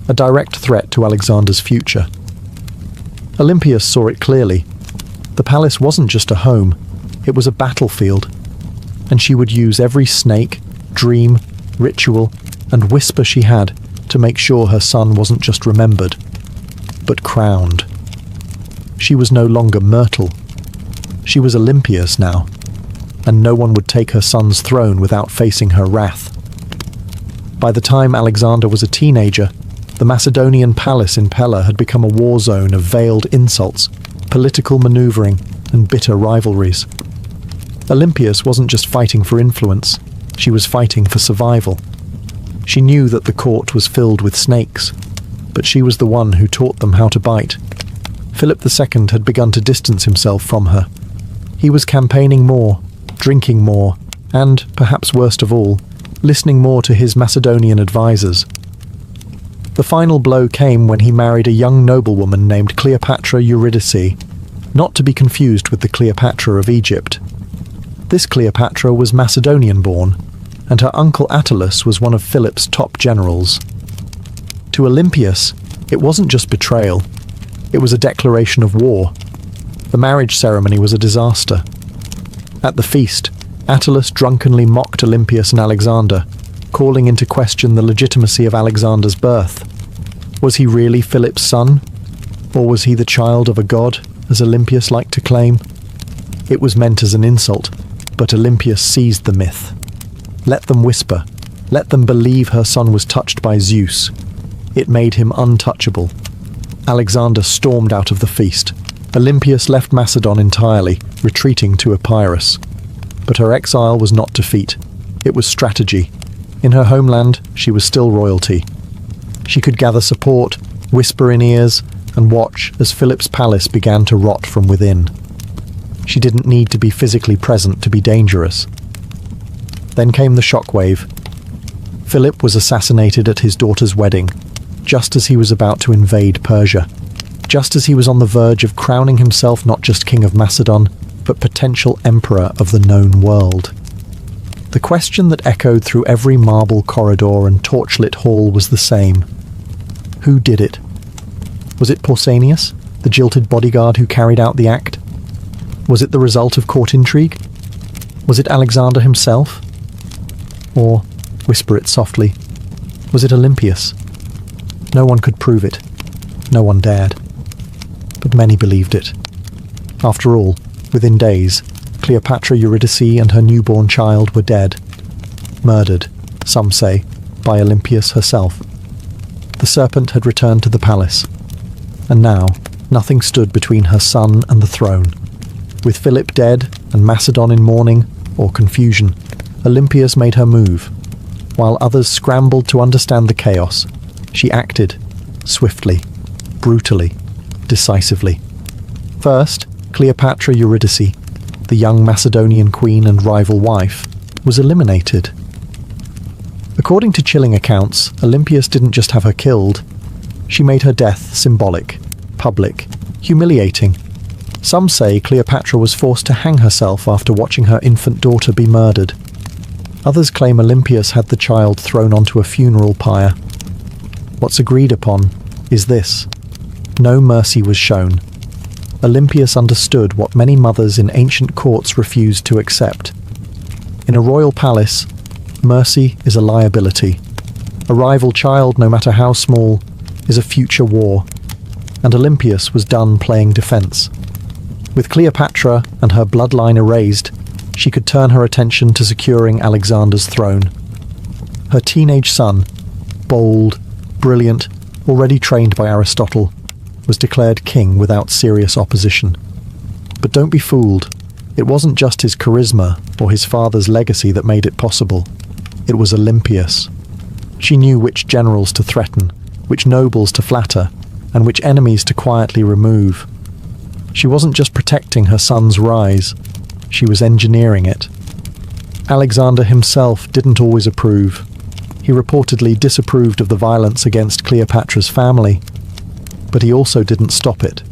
A direct threat to Alexander's future. Olympias saw it clearly. The palace wasn't just a home, it was a battlefield, and she would use every snake, dream, ritual, and whisper she had to make sure her son wasn't just remembered, but crowned. She was no longer Myrtle. She was Olympias now, and no one would take her son's throne without facing her wrath. By the time Alexander was a teenager, the Macedonian palace in Pella had become a war zone of veiled insults, political maneuvering, and bitter rivalries. Olympias wasn't just fighting for influence, she was fighting for survival. She knew that the court was filled with snakes, but she was the one who taught them how to bite. Philip II had begun to distance himself from her. He was campaigning more, drinking more, and, perhaps worst of all, listening more to his Macedonian advisors. The final blow came when he married a young noblewoman named Cleopatra Eurydice, not to be confused with the Cleopatra of Egypt. This Cleopatra was Macedonian-born, and her uncle Attalus was one of Philip's top generals. To Olympias, it wasn't just betrayal, it was a declaration of war. The marriage ceremony was a disaster. At the feast, Attalus drunkenly mocked Olympias and Alexander, calling into question the legitimacy of Alexander's birth. Was he really Philip's son? Or was he the child of a god, as Olympias liked to claim? It was meant as an insult, but Olympias seized the myth. Let them whisper. Let them believe her son was touched by Zeus. It made him untouchable. Alexander stormed out of the feast. Olympias left Macedon entirely, retreating to Epirus. But her exile was not defeat. It was strategy. In her homeland, she was still royalty. She could gather support, whisper in ears, and watch as Philip's palace began to rot from within. She didn't need to be physically present to be dangerous. Then came the shockwave. Philip was assassinated at his daughter's wedding, just as he was about to invade Persia, just as he was on the verge of crowning himself not just king of Macedon, but potential emperor of the known world. The question that echoed through every marble corridor and torchlit hall was the same. Who did it? Was it Pausanias, the jilted bodyguard who carried out the act? Was it the result of court intrigue? Was it Alexander himself? Or, whisper it softly, was it Olympias? No one could prove it. No one dared. But many believed it. After all, within days, Cleopatra Eurydice and her newborn child were dead. Murdered, some say, by Olympias herself. The serpent had returned to the palace. And now, nothing stood between her son and the throne. With Philip dead and Macedon in mourning, or confusion, Olympias made her move. While others scrambled to understand the chaos, she acted, swiftly, brutally, decisively. First, Cleopatra Eurydice, the young Macedonian queen and rival wife, was eliminated. According to chilling accounts, Olympias didn't just have her killed. She made her death symbolic, public, humiliating. Some say Cleopatra was forced to hang herself after watching her infant daughter be murdered. Others claim Olympias had the child thrown onto a funeral pyre. What's agreed upon is this: no mercy was shown. Olympias understood what many mothers in ancient courts refused to accept. In a royal palace, mercy is a liability. A rival child, no matter how small, is a future war, and Olympias was done playing defence. With Cleopatra and her bloodline erased, she could turn her attention to securing Alexander's throne. Her teenage son, bold, brilliant, already trained by Aristotle, was declared king without serious opposition. But don't be fooled. It wasn't just his charisma or his father's legacy that made it possible. It was Olympias. She knew which generals to threaten, which nobles to flatter, and which enemies to quietly remove. She wasn't just protecting her son's rise, she was engineering it. Alexander himself didn't always approve. He reportedly disapproved of the violence against Cleopatra's family, but he also didn't stop it,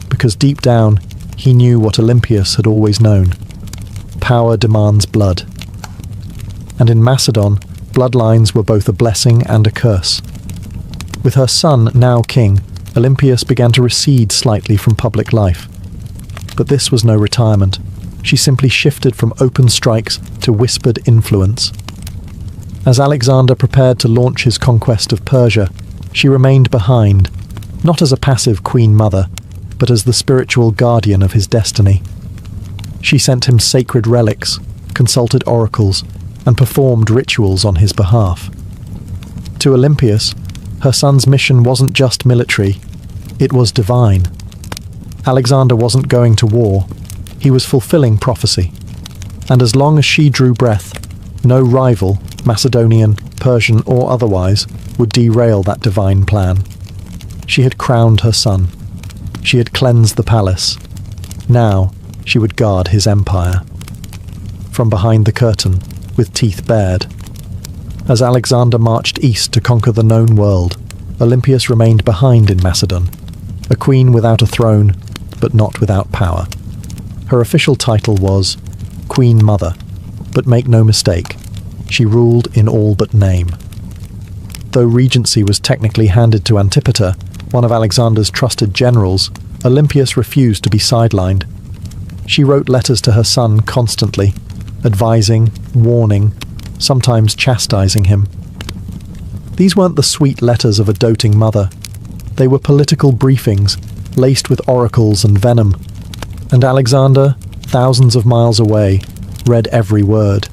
because deep down he knew what Olympias had always known: power demands blood. And in Macedon, bloodlines were both a blessing and a curse. With her son now king, Olympias began to recede slightly from public life. But this was no retirement. She simply shifted from open strikes to whispered influence. As Alexander prepared to launch his conquest of Persia, she remained behind, not as a passive queen mother, but as the spiritual guardian of his destiny. She sent him sacred relics, consulted oracles, and performed rituals on his behalf. To Olympias, her son's mission wasn't just military, it was divine. Alexander wasn't going to war, he was fulfilling prophecy. And as long as she drew breath, no rival, Macedonian, Persian or otherwise, would derail that divine plan. She had crowned her son. She had cleansed the palace. Now she would guard his empire. From behind the curtain, with teeth bared. As Alexander marched east to conquer the known world, Olympias remained behind in Macedon, a queen without a throne, but not without power. Her official title was Queen Mother, but make no mistake, she ruled in all but name. Though regency was technically handed to Antipater, one of Alexander's trusted generals, Olympias refused to be sidelined. She wrote letters to her son constantly, advising, warning, sometimes chastising him. These weren't the sweet letters of a doting mother. They were political briefings, laced with oracles and venom. And Alexander, thousands of miles away, read every word.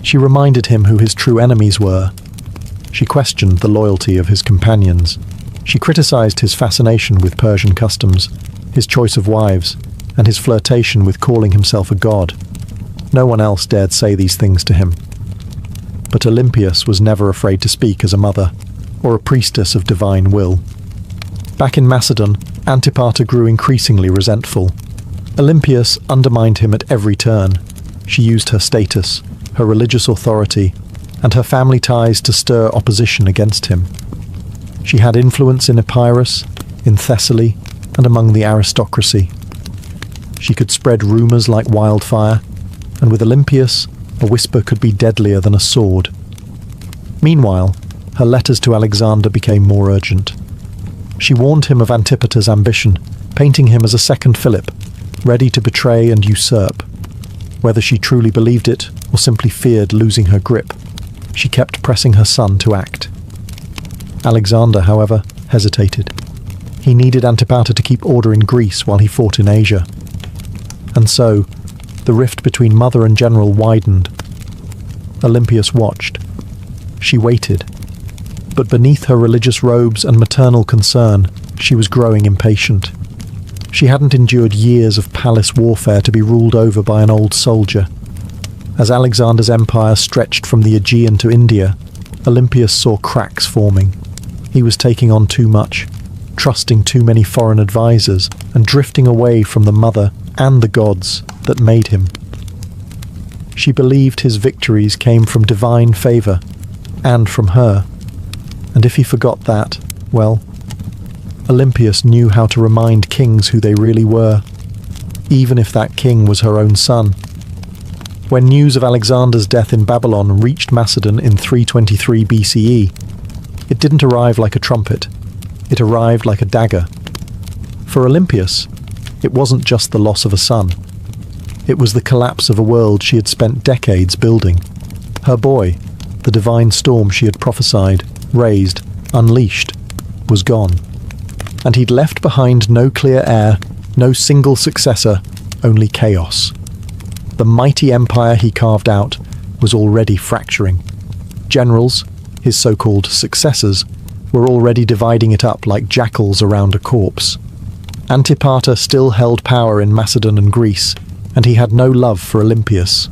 She reminded him who his true enemies were. She questioned the loyalty of his companions. She criticized his fascination with Persian customs, his choice of wives, and his flirtation with calling himself a god. No one else dared say these things to him. But Olympias was never afraid to speak as a mother, or a priestess of divine will. Back in Macedon, Antipater grew increasingly resentful. Olympias undermined him at every turn. She used her status, her religious authority, and her family ties to stir opposition against him. She had influence in Epirus, in Thessaly, and among the aristocracy. She could spread rumours like wildfire, and with Olympias, a whisper could be deadlier than a sword. Meanwhile, her letters to Alexander became more urgent. She warned him of Antipater's ambition, painting him as a second Philip, ready to betray and usurp. Whether she truly believed it or simply feared losing her grip, she kept pressing her son to act. Alexander, however, hesitated. He needed Antipater to keep order in Greece while he fought in Asia. And so, the rift between mother and general widened. Olympias watched. She waited. But beneath her religious robes and maternal concern, she was growing impatient. She hadn't endured years of palace warfare to be ruled over by an old soldier. As Alexander's empire stretched from the Aegean to India, Olympias saw cracks forming. He was taking on too much, trusting too many foreign advisors, and drifting away from the mother and the gods that made him. She believed his victories came from divine favour, and from her. And if he forgot that, well, Olympias knew how to remind kings who they really were, even if that king was her own son. When news of Alexander's death in Babylon reached Macedon in 323 BCE, it didn't arrive like a trumpet, it arrived like a dagger. For Olympias, it wasn't just the loss of a son. It was the collapse of a world she had spent decades building. Her boy, the divine storm she had prophesied, raised, unleashed, was gone. And he'd left behind no clear heir, no single successor, only chaos. The mighty empire he carved out was already fracturing. Generals, his so-called successors, were already dividing it up like jackals around a corpse. Antipater still held power in Macedon and Greece, and he had no love for Olympias.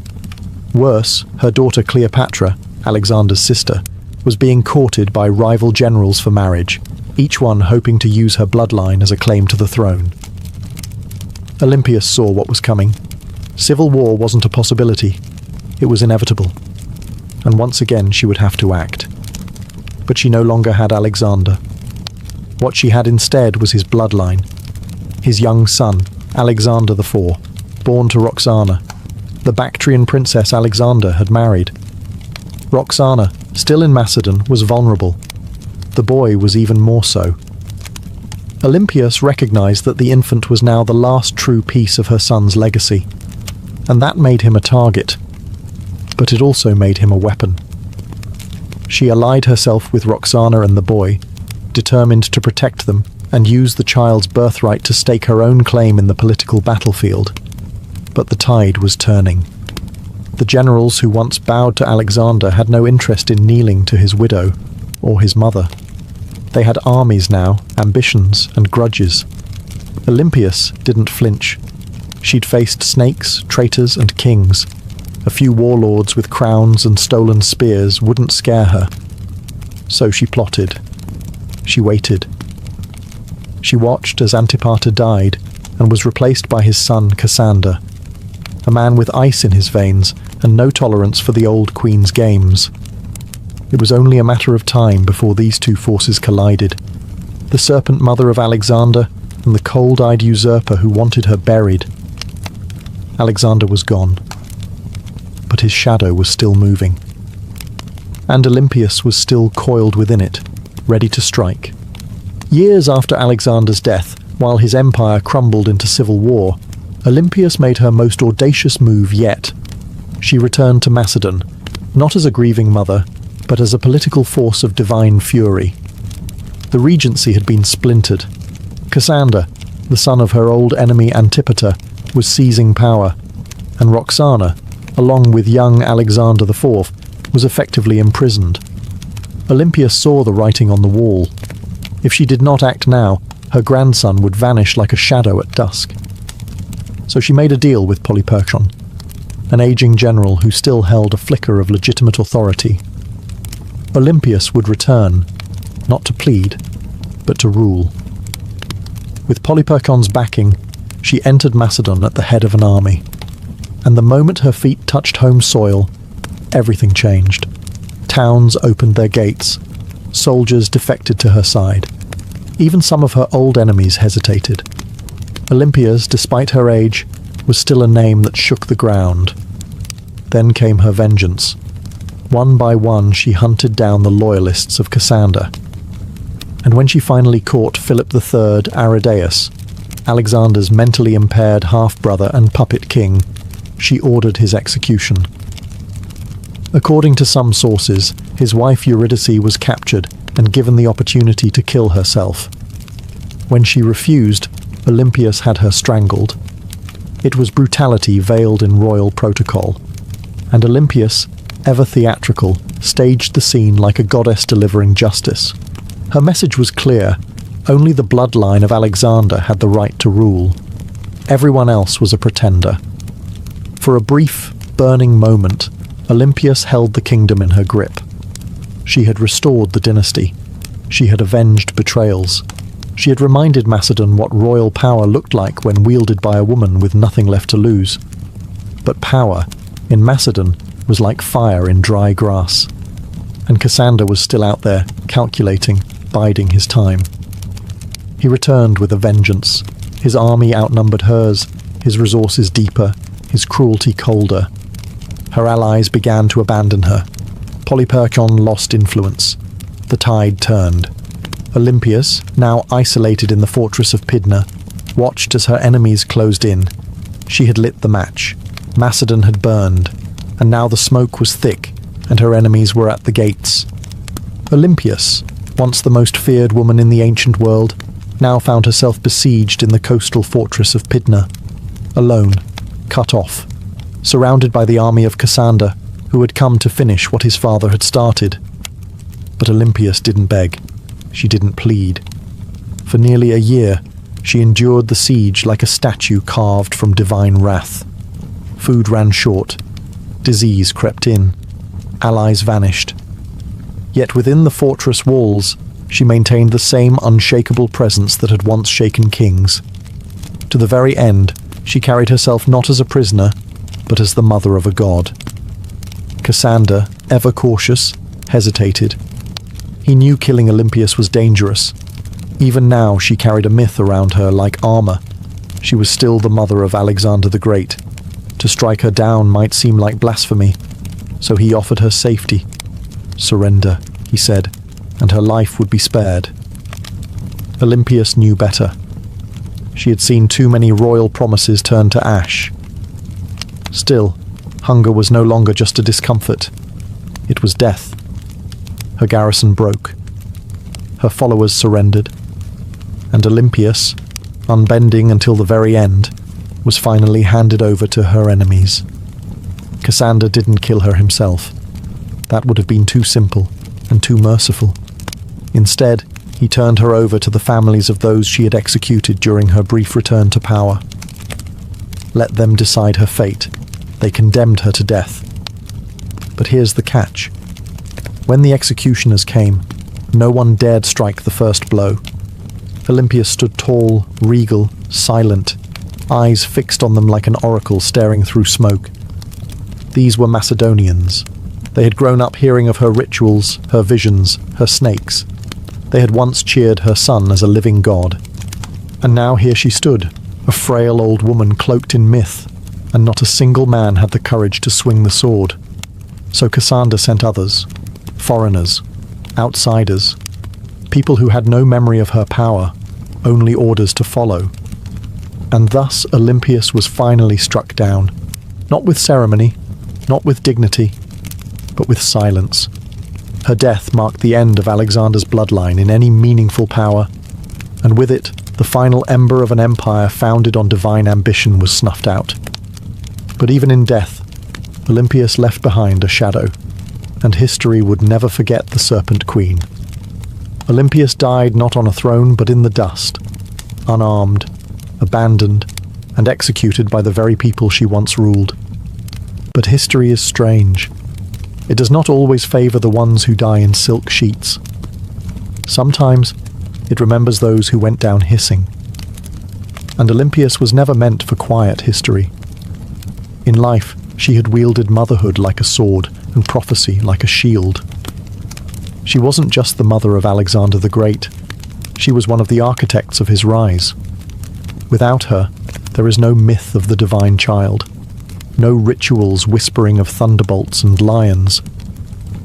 Worse, her daughter Cleopatra, Alexander's sister, was being courted by rival generals for marriage, each one hoping to use her bloodline as a claim to the throne. Olympias saw what was coming. Civil war wasn't a possibility. It was inevitable. And once again she would have to act. But she no longer had Alexander. What she had instead was his bloodline. His young son, Alexander IV, born to Roxana. The Bactrian princess Alexander had married. Roxana, still in Macedon, was vulnerable. The boy was even more so. Olympias recognized that the infant was now the last true piece of her son's legacy, and that made him a target, but it also made him a weapon. She allied herself with Roxana and the boy, determined to protect them and use the child's birthright to stake her own claim in the political battlefield. But the tide was turning. The generals who once bowed to Alexander had no interest in kneeling to his widow or his mother. They had armies now, ambitions and grudges. Olympias didn't flinch. She'd faced snakes, traitors and kings. A few warlords with crowns and stolen spears wouldn't scare her. So she plotted. She waited. She watched as Antipater died and was replaced by his son Cassander, a man with ice in his veins and no tolerance for the old queen's games. It was only a matter of time before these two forces collided. The serpent mother of Alexander and the cold-eyed usurper who wanted her buried. Alexander was gone, but his shadow was still moving. And Olympias was still coiled within it, ready to strike. Years after Alexander's death, while his empire crumbled into civil war, Olympias made her most audacious move yet. She returned to Macedon, not as a grieving mother, but as a political force of divine fury. The regency had been splintered. Cassander, the son of her old enemy Antipater, was seizing power, and Roxana, along with young Alexander IV, was effectively imprisoned. Olympias saw the writing on the wall. If she did not act now, her grandson would vanish like a shadow at dusk. So she made a deal with Polyperchon, an aging general who still held a flicker of legitimate authority. Olympias would return, not to plead, but to rule. With Polyperchon's backing, she entered Macedon at the head of an army, and the moment her feet touched home soil, everything changed. Towns opened their gates, soldiers defected to her side. Even some of her old enemies hesitated. Olympias, despite her age, was still a name that shook the ground. Then came her vengeance. One by one she hunted down the loyalists of Cassander. And when she finally caught Philip III Aridaeus, Alexander's mentally impaired half-brother and puppet king, she ordered his execution. According to some sources, his wife Eurydice was captured and given the opportunity to kill herself. When she refused, Olympias had her strangled. It was brutality veiled in royal protocol, and Olympias, ever theatrical, staged the scene like a goddess delivering justice. Her message was clear: only the bloodline of Alexander had the right to rule. Everyone else was a pretender. For a brief, burning moment, Olympias held the kingdom in her grip. She had restored the dynasty. She had avenged betrayals. She had reminded Macedon what royal power looked like when wielded by a woman with nothing left to lose. But power, in Macedon, was like fire in dry grass. And Cassander was still out there, calculating, biding his time. He returned with a vengeance. His army outnumbered hers, his resources deeper, his cruelty colder. Her allies began to abandon her. Polyperchon lost influence. The tide turned. Olympias, now isolated in the fortress of Pydna, watched as her enemies closed in. She had lit the match. Macedon had burned, and now the smoke was thick, and her enemies were at the gates. Olympias, once the most feared woman in the ancient world, now found herself besieged in the coastal fortress of Pydna, alone, cut off, surrounded by the army of Cassander, who had come to finish what his father had started. But Olympias didn't beg. She didn't plead. For nearly a year, she endured the siege like a statue carved from divine wrath. Food ran short. Disease crept in. Allies vanished. Yet within the fortress walls, she maintained the same unshakable presence that had once shaken kings. To the very end, she carried herself not as a prisoner, but as the mother of a god. Cassander, ever cautious, hesitated. He knew killing Olympias was dangerous. Even now she carried a myth around her like armor. She was still the mother of Alexander the Great. To strike her down might seem like blasphemy, so he offered her safety. Surrender, he said, and her life would be spared. Olympias knew better. She had seen too many royal promises turn to ash. Still, hunger was no longer just a discomfort. It was death. Her garrison broke. Her followers surrendered. And Olympias, unbending until the very end, was finally handed over to her enemies. Cassander didn't kill her himself. That would have been too simple and too merciful. Instead, he turned her over to the families of those she had executed during her brief return to power. Let them decide her fate. They condemned her to death. But here's the catch. When the executioners came, no one dared strike the first blow. Olympias stood tall, regal, silent, eyes fixed on them like an oracle staring through smoke. These were Macedonians. They had grown up hearing of her rituals, her visions, her snakes. They had once cheered her son as a living god. And now here she stood, a frail old woman cloaked in myth, and not a single man had the courage to swing the sword. So Cassander sent others, foreigners, outsiders, people who had no memory of her power, only orders to follow. And thus Olympias was finally struck down, not with ceremony, not with dignity, but with silence. Her death marked the end of Alexander's bloodline in any meaningful power, and with it, the final ember of an empire founded on divine ambition was snuffed out. But even in death, Olympias left behind a shadow, and history would never forget the Serpent Queen. Olympias died not on a throne but in the dust, unarmed, abandoned, and executed by the very people she once ruled. But history is strange. It does not always favour the ones who die in silk sheets. Sometimes it remembers those who went down hissing. And Olympias was never meant for quiet history. In life, she had wielded motherhood like a sword and prophecy like a shield. She wasn't just the mother of Alexander the Great. She was one of the architects of his rise. Without her, there is no myth of the divine child. No rituals whispering of thunderbolts and lions.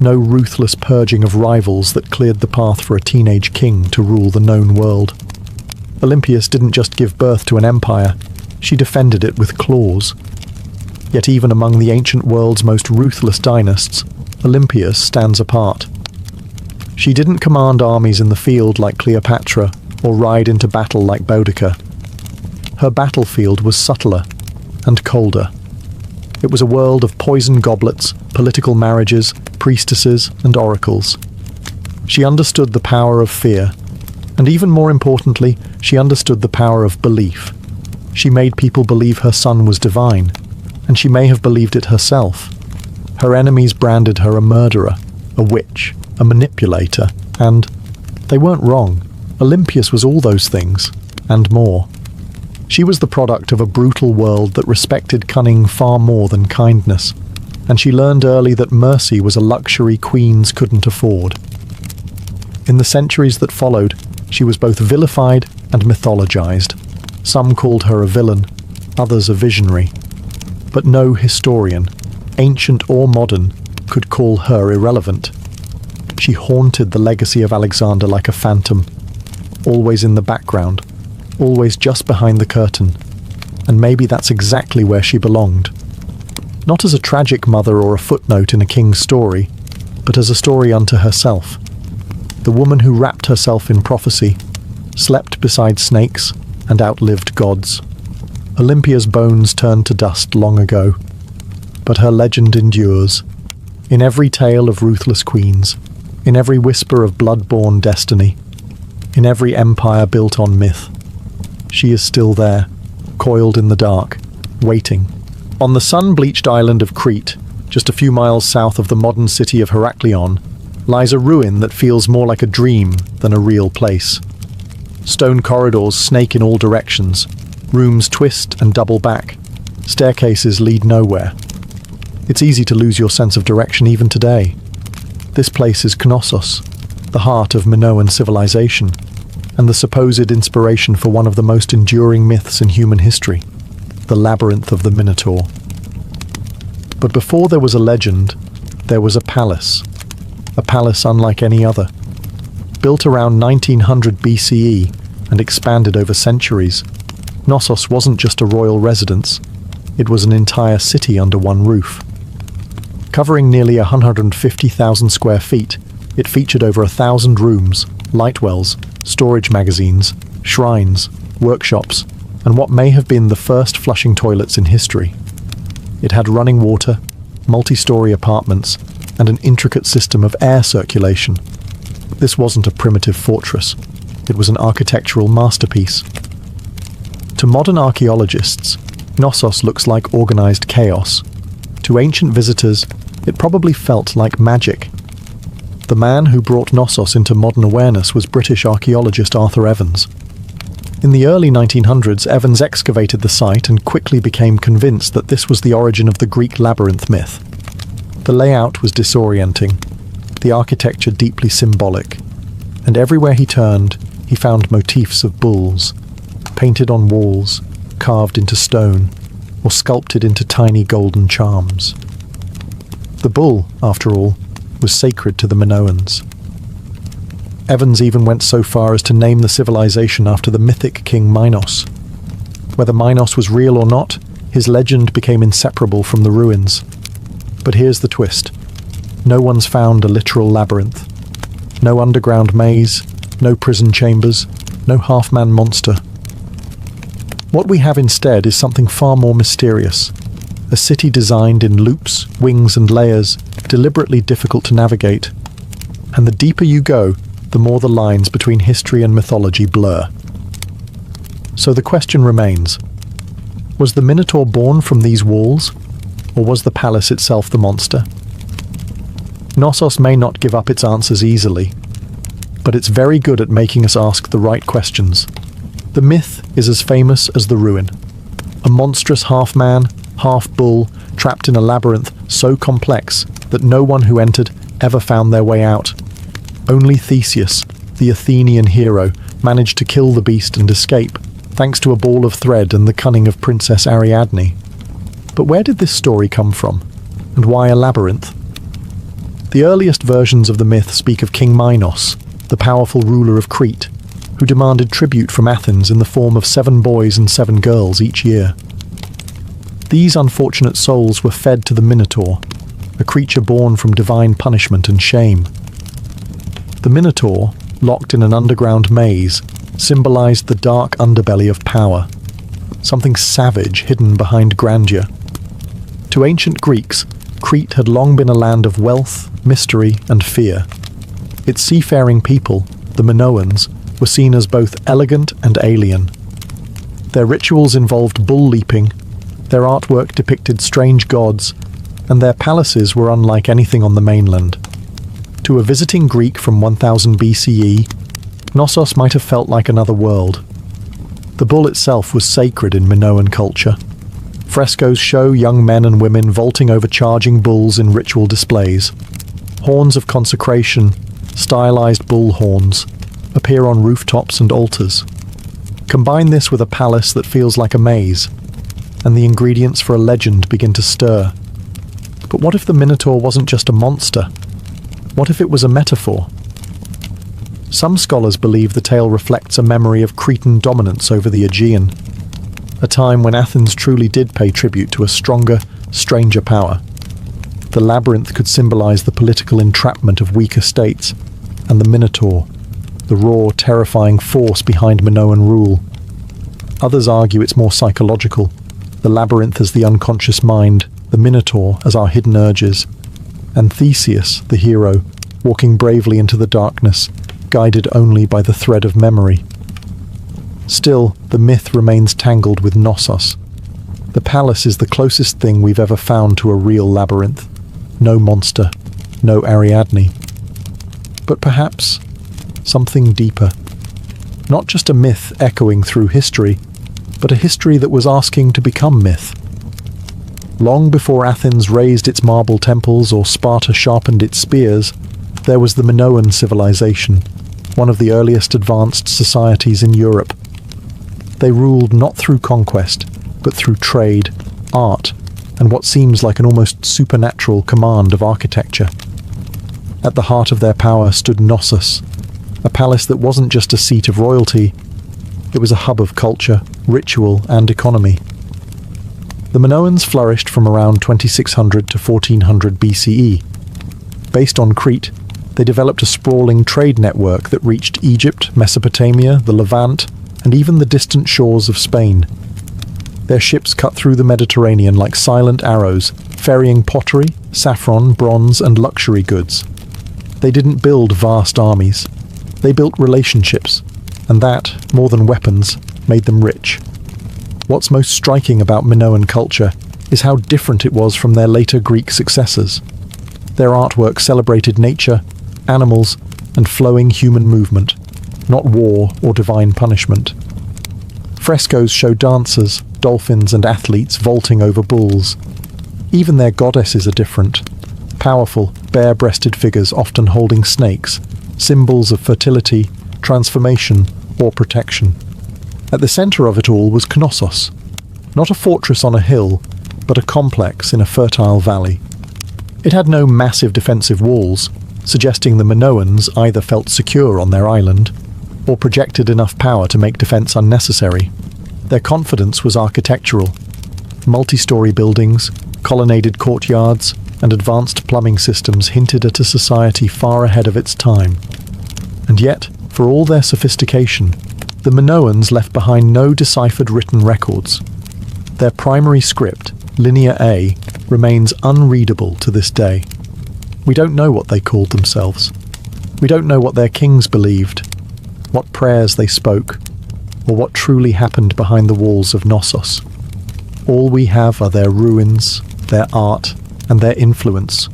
No ruthless purging of rivals that cleared the path for a teenage king to rule the known world. Olympias didn't just give birth to an empire, she defended it with claws. Yet even among the ancient world's most ruthless dynasts, Olympias stands apart. She didn't command armies in the field like Cleopatra, or ride into battle like Boudicca. Her battlefield was subtler and colder. It was a world of poison goblets, political marriages, priestesses, and oracles. She understood the power of fear, and even more importantly, she understood the power of belief. She made people believe her son was divine, and she may have believed it herself. Her enemies branded her a murderer, a witch, a manipulator, and they weren't wrong. Olympias was all those things, and more. She was the product of a brutal world that respected cunning far more than kindness, and she learned early that mercy was a luxury queens couldn't afford. In the centuries that followed, she was both vilified and mythologized. Some called her a villain, others a visionary. But no historian, ancient or modern, could call her irrelevant. She haunted the legacy of Alexander like a phantom, always in the background, always just behind the curtain, and maybe that's exactly where she belonged. Not as a tragic mother or a footnote in a king's story, but as a story unto herself. The woman who wrapped herself in prophecy, slept beside snakes, and outlived gods. Olympia's bones turned to dust long ago, but her legend endures. In every tale of ruthless queens, in every whisper of blood-born destiny, in every empire built on myth, she is still there, coiled in the dark, waiting. On the sun-bleached island of Crete, just a few miles south of the modern city of Heraklion, lies a ruin that feels more like a dream than a real place. Stone corridors snake in all directions, rooms twist and double back, staircases lead nowhere. It's easy to lose your sense of direction even today. This place is Knossos, the heart of Minoan civilization, and the supposed inspiration for one of the most enduring myths in human history, the labyrinth of the Minotaur. But before there was a legend, there was a palace unlike any other. Built around 1900 BCE and expanded over centuries, Knossos wasn't just a royal residence, it was an entire city under one roof. Covering nearly 150,000 square feet, it featured over 1,000 rooms, light wells, storage magazines, shrines, workshops, and what may have been the first flushing toilets in history. It had running water, multi-story apartments, and an intricate system of air circulation. This wasn't a primitive fortress. It was an architectural masterpiece. To modern archaeologists, Knossos looks like organized chaos. To ancient visitors, it probably felt like magic. The man who brought Knossos into modern awareness was British archaeologist Arthur Evans. In the early 1900s, Evans excavated the site and quickly became convinced that this was the origin of the Greek labyrinth myth. The layout was disorienting, the architecture deeply symbolic, and everywhere he turned, he found motifs of bulls, painted on walls, carved into stone, or sculpted into tiny golden charms. The bull, after all, was sacred to the Minoans. Evans even went so far as to name the civilization after the mythic king Minos. Whether Minos was real or not, his legend became inseparable from the ruins. But here's the twist. No one's found a literal labyrinth. No underground maze, no prison chambers, no half-man monster. What we have instead is something far more mysterious. A city designed in loops, wings and layers, deliberately difficult to navigate. And the deeper you go, the more the lines between history and mythology blur. So the question remains, was the Minotaur born from these walls, or was the palace itself the monster? Knossos may not give up its answers easily, but it's very good at making us ask the right questions. The myth is as famous as the ruin. A monstrous half-man, half-bull, trapped in a labyrinth so complex that no one who entered ever found their way out. Only Theseus, the Athenian hero, managed to kill the beast and escape, thanks to a ball of thread and the cunning of Princess Ariadne. But where did this story come from? And why a labyrinth? The earliest versions of the myth speak of King Minos, the powerful ruler of Crete, who demanded tribute from Athens in the form of 7 boys and 7 girls each year. These unfortunate souls were fed to the Minotaur, a creature born from divine punishment and shame. The Minotaur, locked in an underground maze, symbolized the dark underbelly of power, something savage hidden behind grandeur. To ancient Greeks, Crete had long been a land of wealth, mystery, and fear. Its seafaring people, the Minoans, were seen as both elegant and alien. Their rituals involved bull leaping, their artwork depicted strange gods, and their palaces were unlike anything on the mainland. To a visiting Greek from 1000 BCE, Knossos might have felt like another world. The bull itself was sacred in Minoan culture. Frescoes show young men and women vaulting over charging bulls in ritual displays. Horns of consecration, stylized bull horns, appear on rooftops and altars. Combine this with a palace that feels like a maze, and the ingredients for a legend begin to stir. But what if the Minotaur wasn't just a monster? What if it was a metaphor? Some scholars believe the tale reflects a memory of Cretan dominance over the Aegean, a time when Athens truly did pay tribute to a stronger, stranger power. The labyrinth could symbolize the political entrapment of weaker states, and the Minotaur, the raw, terrifying force behind Minoan rule. Others argue it's more psychological, the labyrinth as the unconscious mind, the Minotaur as our hidden urges, and Theseus, the hero, walking bravely into the darkness, guided only by the thread of memory. Still, the myth remains tangled with Knossos. The palace is the closest thing we've ever found to a real labyrinth. No monster, no Ariadne. But perhaps something deeper. Not just a myth echoing through history, but a history that was asking to become myth. Long before Athens raised its marble temples or Sparta sharpened its spears, there was the Minoan civilization, one of the earliest advanced societies in Europe. They ruled not through conquest, but through trade, art, and what seems like an almost supernatural command of architecture. At the heart of their power stood Knossos, a palace that wasn't just a seat of royalty, it was a hub of culture, ritual, and economy. The Minoans flourished from around 2600 to 1400 BCE. Based on Crete, they developed a sprawling trade network that reached Egypt, Mesopotamia, the Levant, and even the distant shores of Spain. Their ships cut through the Mediterranean like silent arrows, ferrying pottery, saffron, bronze, and luxury goods. They didn't build vast armies. They built relationships, and that, more than weapons, made them rich. What's most striking about Minoan culture is how different it was from their later Greek successors. Their artwork celebrated nature, animals, and flowing human movement, not war or divine punishment. Frescoes show dancers, dolphins, and athletes vaulting over bulls. Even their goddesses are different. Powerful, bare-breasted figures often holding snakes, symbols of fertility, transformation, or protection. At the center of it all was Knossos, not a fortress on a hill, but a complex in a fertile valley. It had no massive defensive walls, suggesting the Minoans either felt secure on their island, or projected enough power to make defense unnecessary. Their confidence was architectural. Multi-story buildings, colonnaded courtyards, and advanced plumbing systems hinted at a society far ahead of its time. And yet, for all their sophistication, the Minoans left behind no deciphered written records. Their primary script, Linear A, remains unreadable to this day. We don't know what they called themselves. We don't know what their kings believed, what prayers they spoke, or what truly happened behind the walls of Knossos. All we have are their ruins, their art, and their influence,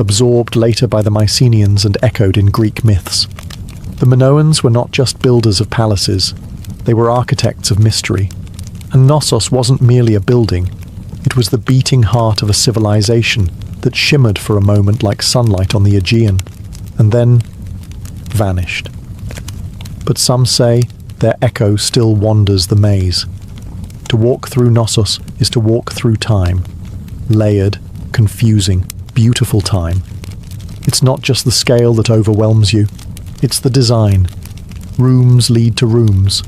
absorbed later by the Mycenaeans and echoed in Greek myths. The Minoans were not just builders of palaces, they were architects of mystery. And Knossos wasn't merely a building, it was the beating heart of a civilization that shimmered for a moment like sunlight on the Aegean, and then vanished. But some say their echo still wanders the maze. To walk through Knossos is to walk through time, layered, confusing, beautiful time. It's not just the scale that overwhelms you, it's the design. Rooms lead to rooms,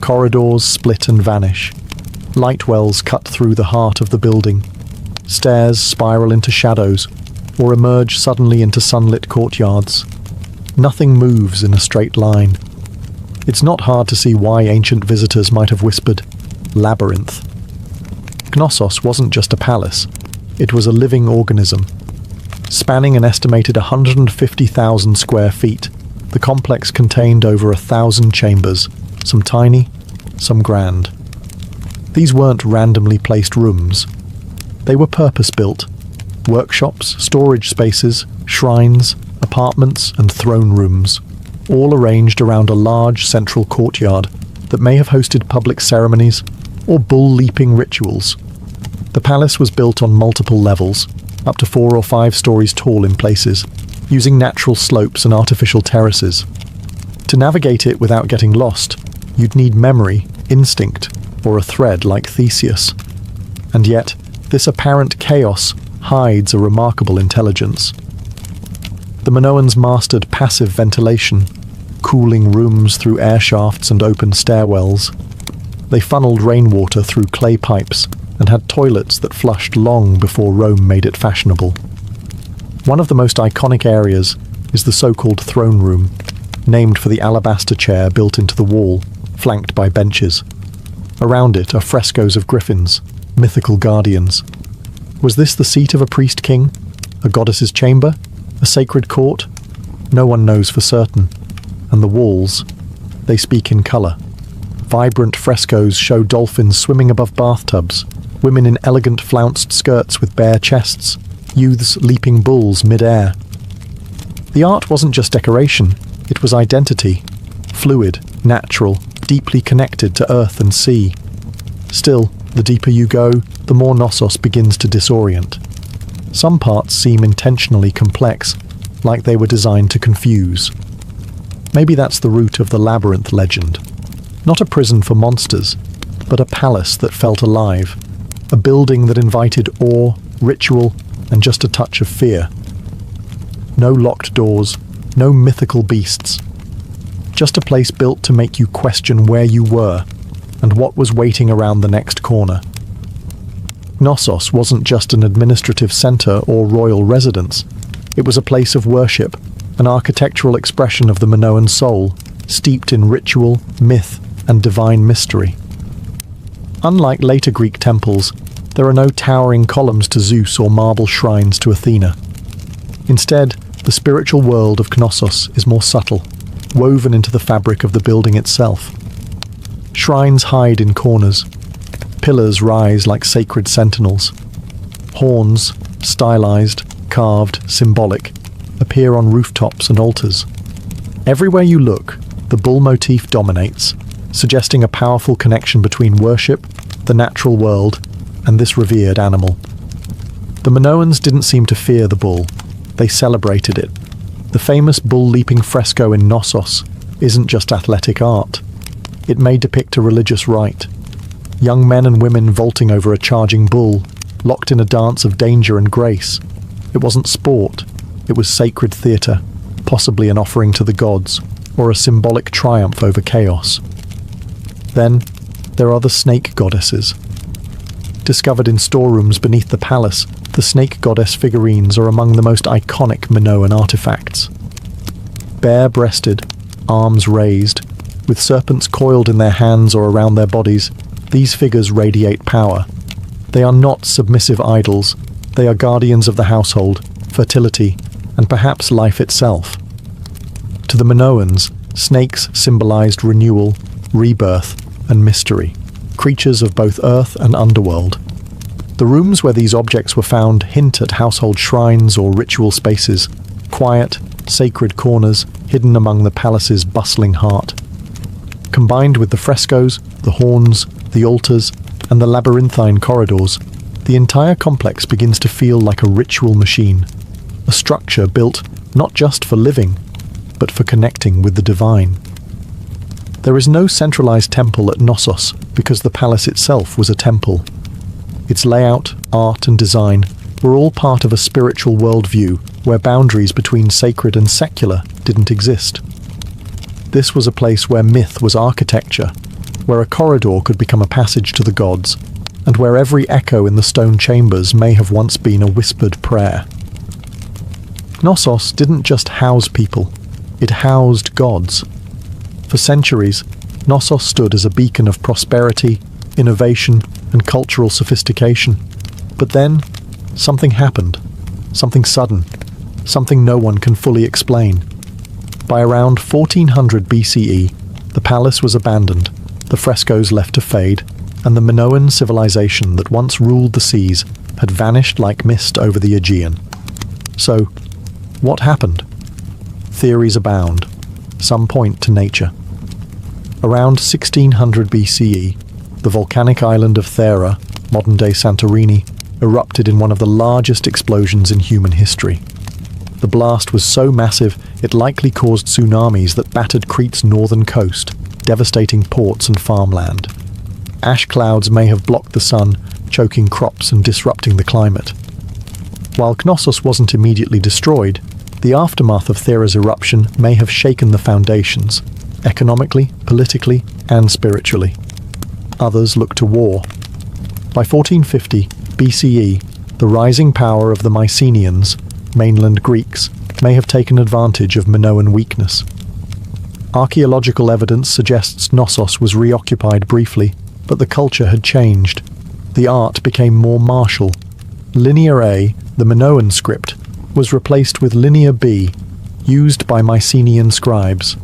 corridors split and vanish, light wells cut through the heart of the building, stairs spiral into shadows, or emerge suddenly into sunlit courtyards. Nothing moves in a straight line. It's not hard to see why ancient visitors might have whispered, "Labyrinth." Knossos wasn't just a palace, it was a living organism. Spanning an estimated 150,000 square feet, the complex contained over 1,000 chambers, some tiny, some grand. These weren't randomly placed rooms. They were purpose-built. Workshops, storage spaces, shrines, apartments, and throne rooms, all arranged around a large central courtyard that may have hosted public ceremonies or bull-leaping rituals. The palace was built on multiple levels, up to 4 or 5 stories tall in places, using natural slopes and artificial terraces. To navigate it without getting lost, you'd need memory, instinct, or a thread like Theseus. And yet, this apparent chaos hides a remarkable intelligence. The Minoans mastered passive ventilation, cooling rooms through air shafts and open stairwells. They funneled rainwater through clay pipes and had toilets that flushed long before Rome made it fashionable. One of the most iconic areas is the so-called throne room, named for the alabaster chair built into the wall, flanked by benches. Around it are frescoes of griffins, mythical guardians. Was this the seat of a priest-king? A goddess's chamber? A sacred court? No one knows for certain. And the walls, they speak in colour. Vibrant frescoes show dolphins swimming above bathtubs, women in elegant flounced skirts with bare chests, youths leaping bulls mid-air. The art wasn't just decoration, it was identity. Fluid, natural, deeply connected to earth and sea. Still, the deeper you go, the more Knossos begins to disorient. Some parts seem intentionally complex, like they were designed to confuse. Maybe that's the root of the labyrinth legend. Not a prison for monsters, but a palace that felt alive. A building that invited awe, ritual, and just a touch of fear. No locked doors, no mythical beasts. Just a place built to make you question where you were and what was waiting around the next corner. Knossos wasn't just an administrative centre or royal residence. It was a place of worship, an architectural expression of the Minoan soul, steeped in ritual, myth, and divine mystery. Unlike later Greek temples, there are no towering columns to Zeus or marble shrines to Athena. Instead, the spiritual world of Knossos is more subtle, woven into the fabric of the building itself. Shrines hide in corners. Pillars rise like sacred sentinels. Horns, stylized, carved, symbolic, appear on rooftops and altars. Everywhere you look, the bull motif dominates, suggesting a powerful connection between worship, the natural world, and this revered animal. The Minoans didn't seem to fear the bull. They celebrated it. The famous bull-leaping fresco in Knossos isn't just athletic art. It may depict a religious rite. Young men and women vaulting over a charging bull, locked in a dance of danger and grace. It wasn't sport. It was sacred theatre, possibly an offering to the gods, or a symbolic triumph over chaos. Then, there are the snake goddesses. Discovered in storerooms beneath the palace, the snake goddess figurines are among the most iconic Minoan artifacts. Bare-breasted, arms raised, with serpents coiled in their hands or around their bodies, these figures radiate power. They are not submissive idols, they are guardians of the household, fertility, and perhaps life itself. To the Minoans, snakes symbolized renewal, rebirth, and mystery, creatures of both earth and underworld. The rooms where these objects were found hint at household shrines or ritual spaces, quiet, sacred corners hidden among the palace's bustling heart. Combined with the frescoes, the horns, the altars, and the labyrinthine corridors, the entire complex begins to feel like a ritual machine, a structure built not just for living, but for connecting with the divine. There is no centralized temple at Knossos because the palace itself was a temple. Its layout, art, and design were all part of a spiritual worldview where boundaries between sacred and secular didn't exist. This was a place where myth was architecture, where a corridor could become a passage to the gods, and where every echo in the stone chambers may have once been a whispered prayer. Knossos didn't just house people, it housed gods. For centuries, Knossos stood as a beacon of prosperity, innovation, and cultural sophistication. But then, something happened. Something sudden. Something no one can fully explain. By around 1400 BCE, the palace was abandoned, the frescoes left to fade, and the Minoan civilization that once ruled the seas had vanished like mist over the Aegean. So, what happened? Theories abound. Some point to nature. Around 1600 BCE, the volcanic island of Thera, modern-day Santorini, erupted in one of the largest explosions in human history. The blast was so massive it likely caused tsunamis that battered Crete's northern coast, devastating ports and farmland. Ash clouds may have blocked the sun, choking crops and disrupting the climate. While Knossos wasn't immediately destroyed, the aftermath of Thera's eruption may have shaken the foundations, economically, politically, and spiritually. Others look to war. By 1450 BCE, the rising power of the Mycenaeans, mainland Greeks, may have taken advantage of Minoan weakness. Archaeological evidence suggests Knossos was reoccupied briefly, but the culture had changed. The art became more martial. Linear A, the Minoan script, was replaced with Linear B, used by Mycenaean scribes.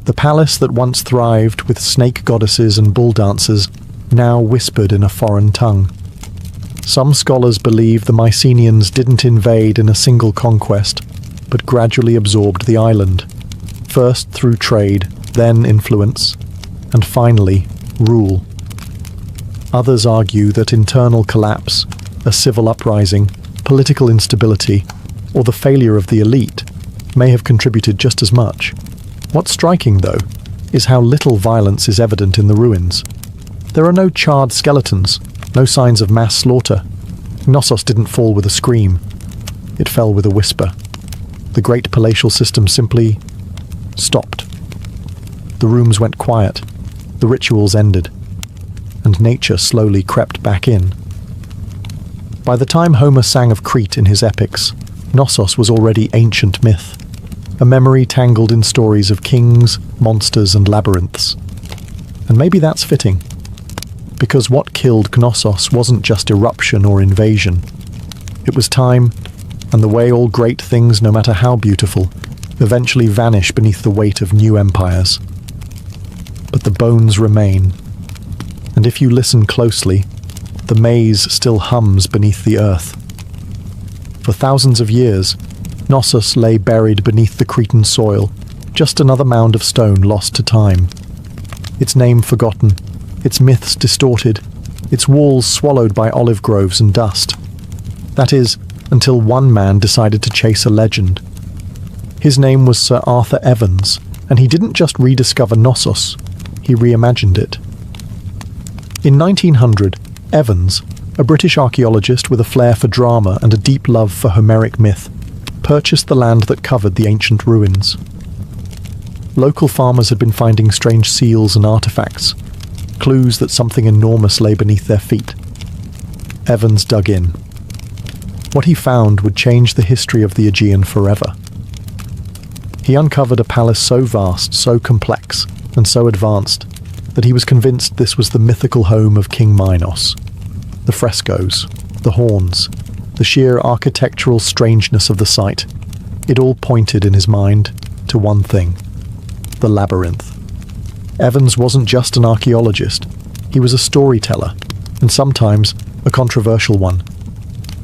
The palace that once thrived with snake goddesses and bull dancers now whispered in a foreign tongue. Some scholars believe the Mycenaeans didn't invade in a single conquest, but gradually absorbed the island, first through trade, then influence, and finally, rule. Others argue that internal collapse, a civil uprising, political instability, or the failure of the elite may have contributed just as much. What's striking, though, is how little violence is evident in the ruins. There are no charred skeletons, no signs of mass slaughter. Knossos didn't fall with a scream. It fell with a whisper. The great palatial system simply stopped. The rooms went quiet, the rituals ended, and nature slowly crept back in. By the time Homer sang of Crete in his epics, Knossos was already ancient myth, a memory tangled in stories of kings, monsters, and labyrinths. And maybe that's fitting, because what killed Knossos wasn't just eruption or invasion. It was time, and the way all great things, no matter how beautiful, eventually vanish beneath the weight of new empires. But the bones remain, and if you listen closely, the maze still hums beneath the earth. For thousands of years, Knossos lay buried beneath the Cretan soil, just another mound of stone lost to time. Its name forgotten, its myths distorted, its walls swallowed by olive groves and dust. That is, until one man decided to chase a legend. His name was Sir Arthur Evans, and he didn't just rediscover Knossos, he reimagined it. In 1900, Evans, a British archaeologist with a flair for drama and a deep love for Homeric myth, purchased the land that covered the ancient ruins. Local farmers had been finding strange seals and artifacts, clues that something enormous lay beneath their feet. Evans dug in. What he found would change the history of the Aegean forever. He uncovered a palace so vast, so complex, and so advanced that he was convinced this was the mythical home of King Minos. The frescoes, the horns, the sheer architectural strangeness of the site, it all pointed in his mind to one thing: the labyrinth. Evans wasn't just an archaeologist, he was a storyteller, and sometimes a controversial one.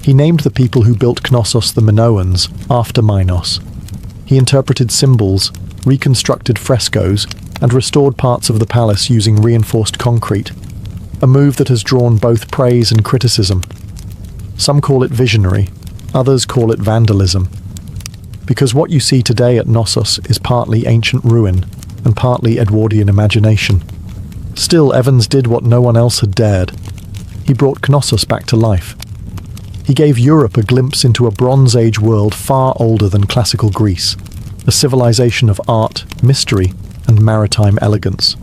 He named the people who built Knossos the Minoans after Minos. He interpreted symbols, reconstructed frescoes, and restored parts of the palace using reinforced concrete, a move that has drawn both praise and criticism. Some call it visionary, others call it vandalism. Because what you see today at Knossos is partly ancient ruin and partly Edwardian imagination. Still, Evans did what no one else had dared. He brought Knossos back to life. He gave Europe a glimpse into a Bronze Age world far older than classical Greece, a civilization of art, mystery, and maritime elegance.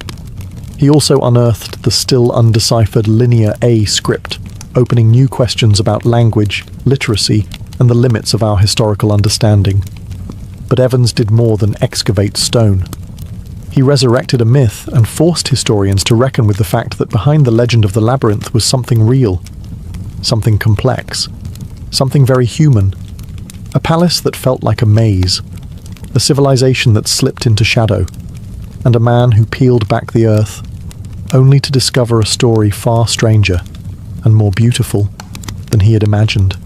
He also unearthed the still undeciphered Linear A script, opening new questions about language, literacy, and the limits of our historical understanding. But Evans did more than excavate stone. He resurrected a myth and forced historians to reckon with the fact that behind the legend of the labyrinth was something real, something complex, something very human. A palace that felt like a maze, a civilization that slipped into shadow, and a man who peeled back the earth, only to discover a story far stranger and more beautiful than he had imagined.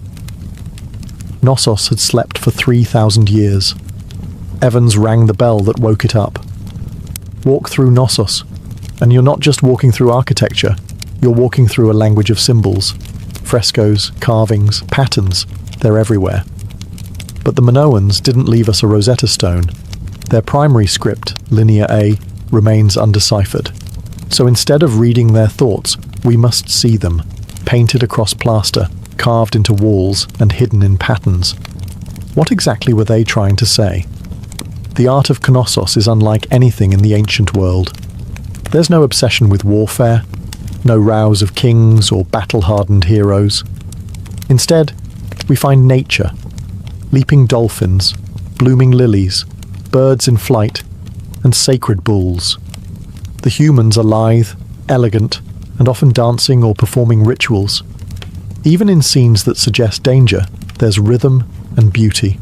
Knossos had slept for 3,000 years. Evans rang the bell that woke it up. Walk through Knossos, and you're not just walking through architecture, you're walking through a language of symbols. Frescoes, carvings, patterns, they're everywhere. But the Minoans didn't leave us a Rosetta Stone. Their primary script, Linear A, remains undeciphered. So instead of reading their thoughts, we must see them, painted across plaster, carved into walls and hidden in patterns. What exactly were they trying to say? The art of Knossos is unlike anything in the ancient world. There's no obsession with warfare, no rows of kings or battle-hardened heroes. Instead, we find nature, leaping dolphins, blooming lilies, birds in flight, and sacred bulls. The humans are lithe, elegant, and often dancing or performing rituals. Even in scenes that suggest danger, there's rhythm and beauty.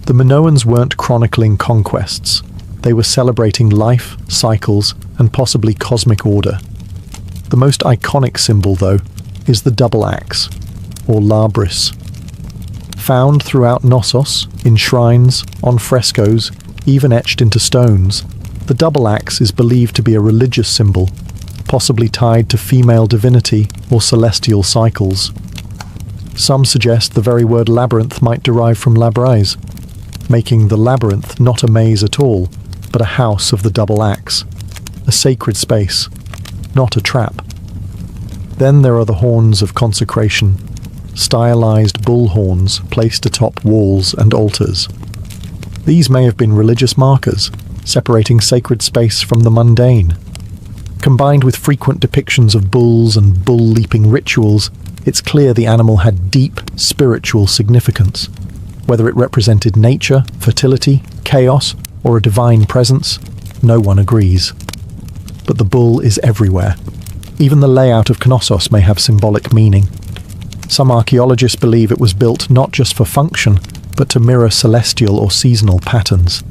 The Minoans weren't chronicling conquests. They were celebrating life, cycles, and possibly cosmic order. The most iconic symbol, though, is the double axe, or labris. Found throughout Knossos, in shrines, on frescoes, even etched into stones, the double axe is believed to be a religious symbol, possibly tied to female divinity or celestial cycles. Some suggest the very word labyrinth might derive from labrise, making the labyrinth not a maze at all, but a house of the double axe, a sacred space, not a trap. Then there are the horns of consecration, stylized bull horns placed atop walls and altars. These may have been religious markers, separating sacred space from the mundane. Combined with frequent depictions of bulls and bull-leaping rituals, it's clear the animal had deep spiritual significance. Whether it represented nature, fertility, chaos, or a divine presence, no one agrees. But the bull is everywhere. Even the layout of Knossos may have symbolic meaning. Some archaeologists believe it was built not just for function, but to mirror celestial or seasonal patterns.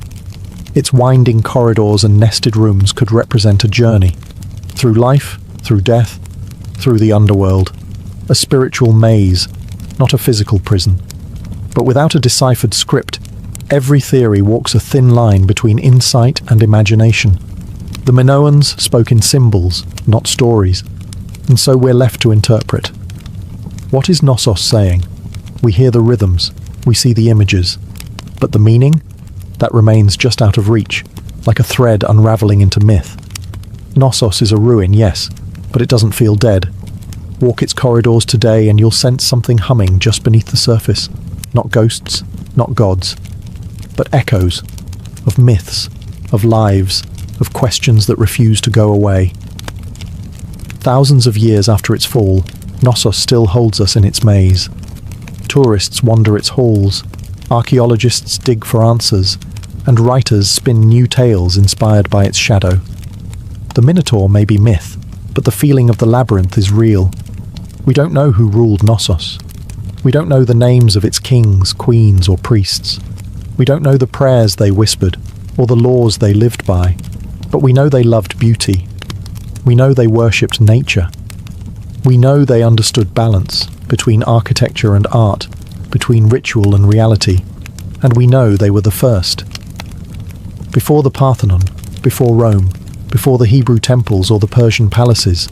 Its winding corridors and nested rooms could represent a journey. Through life, through death, through the underworld. A spiritual maze, not a physical prison. But without a deciphered script, every theory walks a thin line between insight and imagination. The Minoans spoke in symbols, not stories, and so we're left to interpret. What is Knossos saying? We hear the rhythms, we see the images, but the meaning? That remains just out of reach, like a thread unraveling into myth. Knossos is a ruin, yes, but it doesn't feel dead. Walk its corridors today and you'll sense something humming just beneath the surface. Not ghosts, not gods, but echoes of myths, of lives, of questions that refuse to go away. Thousands of years after its fall, Knossos still holds us in its maze. Tourists wander its halls, archaeologists dig for answers, and writers spin new tales inspired by its shadow. The Minotaur may be myth, but the feeling of the labyrinth is real. We don't know who ruled Knossos. We don't know the names of its kings, queens, or priests. We don't know the prayers they whispered, or the laws they lived by, but we know they loved beauty. We know they worshipped nature. We know they understood balance between architecture and art, between ritual and reality, and we know they were the first. Before the Parthenon, before Rome, before the Hebrew temples or the Persian palaces,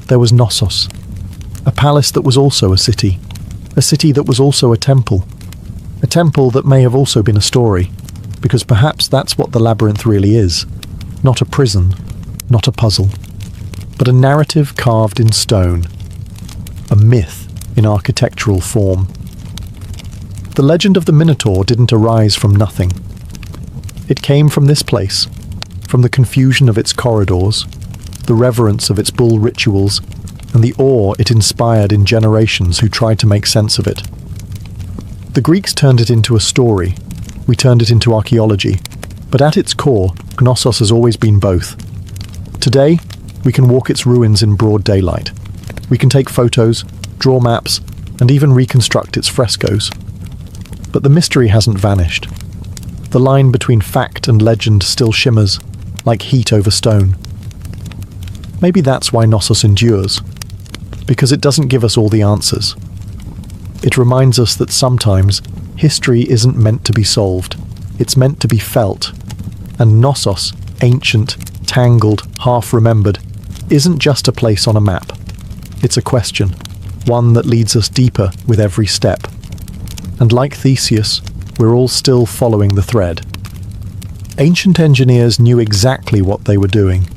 there was Knossos, a palace that was also a city that was also a temple that may have also been a story, because perhaps that's what the labyrinth really is, not a prison, not a puzzle, but a narrative carved in stone, a myth in architectural form. The legend of the Minotaur didn't arise from nothing. It came from this place, from the confusion of its corridors, the reverence of its bull rituals, and the awe it inspired in generations who tried to make sense of it. The Greeks turned it into a story, we turned it into archaeology, but at its core, Knossos has always been both. Today, we can walk its ruins in broad daylight. We can take photos, draw maps, and even reconstruct its frescoes. But the mystery hasn't vanished. The line between fact and legend still shimmers, like heat over stone. Maybe that's why Knossos endures, because it doesn't give us all the answers. It reminds us that sometimes history isn't meant to be solved, it's meant to be felt. And Knossos, ancient, tangled, half-remembered, isn't just a place on a map. It's a question, one that leads us deeper with every step. And like Theseus, we're all still following the thread. Ancient engineers knew exactly what they were doing.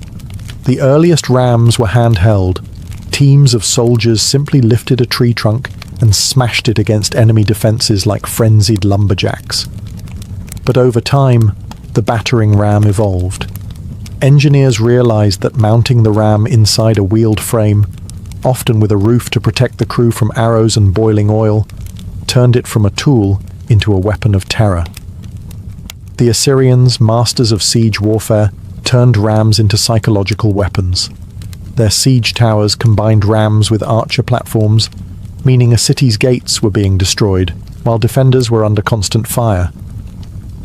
The earliest rams were handheld. Teams of soldiers simply lifted a tree trunk and smashed it against enemy defenses like frenzied lumberjacks. But over time, the battering ram evolved. Engineers realized that mounting the ram inside a wheeled frame, often with a roof to protect the crew from arrows and boiling oil, turned it from a tool into a weapon of terror. The Assyrians, masters of siege warfare, turned rams into psychological weapons. Their siege towers combined rams with archer platforms, meaning a city's gates were being destroyed, while defenders were under constant fire.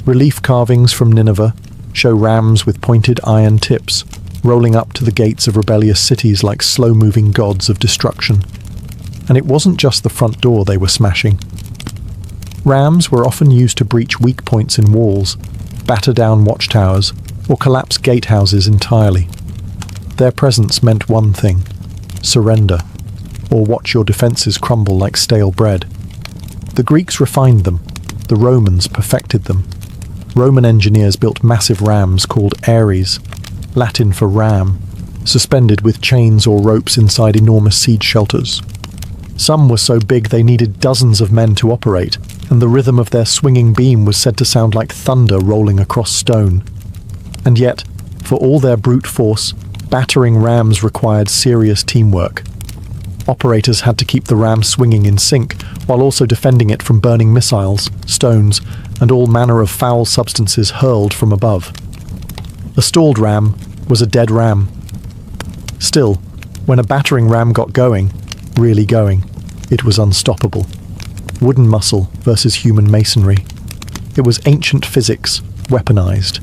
Relief carvings from Nineveh show rams with pointed iron tips, rolling up to the gates of rebellious cities like slow-moving gods of destruction. And it wasn't just the front door they were smashing. Rams were often used to breach weak points in walls, batter down watchtowers, or collapse gatehouses entirely. Their presence meant one thing: surrender, or watch your defences crumble like stale bread. The Greeks refined them, the Romans perfected them. Roman engineers built massive rams called ares, Latin for ram, suspended with chains or ropes inside enormous siege shelters. Some were so big they needed dozens of men to operate, and the rhythm of their swinging beam was said to sound like thunder rolling across stone. And yet, for all their brute force, battering rams required serious teamwork. Operators had to keep the ram swinging in sync, while also defending it from burning missiles, stones, and all manner of foul substances hurled from above. A stalled ram was a dead ram. Still, when a battering ram got going, really going, it was unstoppable. Wooden muscle versus human masonry. It was ancient physics, weaponized,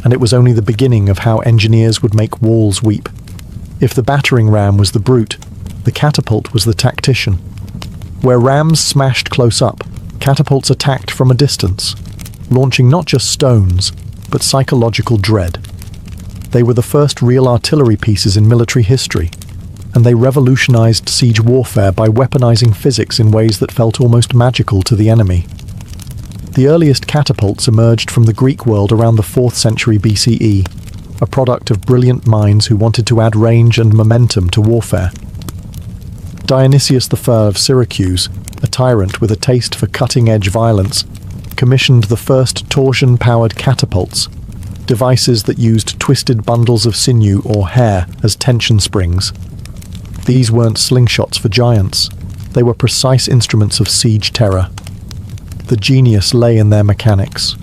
and it was only the beginning of how engineers would make walls weep. If the battering ram was the brute, the catapult was the tactician. Where rams smashed close up, catapults attacked from a distance, launching not just stones, but psychological dread. They were the first real artillery pieces in military history, and they revolutionized siege warfare by weaponizing physics in ways that felt almost magical to the enemy. The earliest catapults emerged from the Greek world around the 4th century BCE, a product of brilliant minds who wanted to add range and momentum to warfare. Dionysius I of Syracuse, a tyrant with a taste for cutting-edge violence, commissioned the first torsion-powered catapults, devices that used twisted bundles of sinew or hair as tension springs. These weren't slingshots for giants. They were precise instruments of siege terror. The genius lay in their mechanics.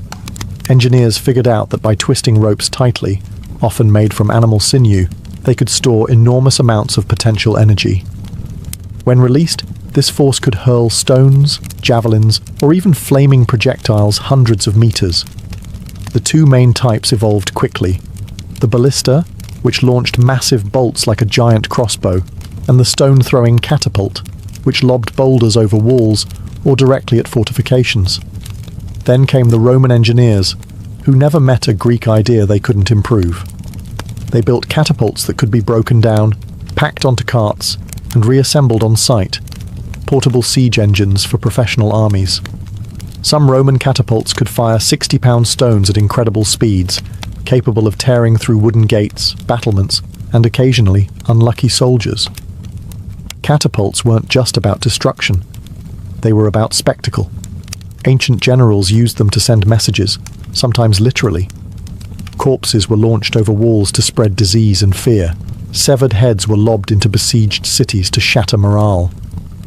Engineers figured out that by twisting ropes tightly, often made from animal sinew, they could store enormous amounts of potential energy. When released, this force could hurl stones, javelins, or even flaming projectiles hundreds of meters. The two main types evolved quickly: the ballista, which launched massive bolts like a giant crossbow, and the stone-throwing catapult, which lobbed boulders over walls or directly at fortifications. Then came the Roman engineers, who never met a Greek idea they couldn't improve. They built catapults that could be broken down, packed onto carts, and reassembled on site, portable siege engines for professional armies. Some Roman catapults could fire 60-pound stones at incredible speeds, capable of tearing through wooden gates, battlements, and occasionally unlucky soldiers. Catapults weren't just about destruction. They were about spectacle. Ancient generals used them to send messages, sometimes literally. Corpses were launched over walls to spread disease and fear. Severed heads were lobbed into besieged cities to shatter morale.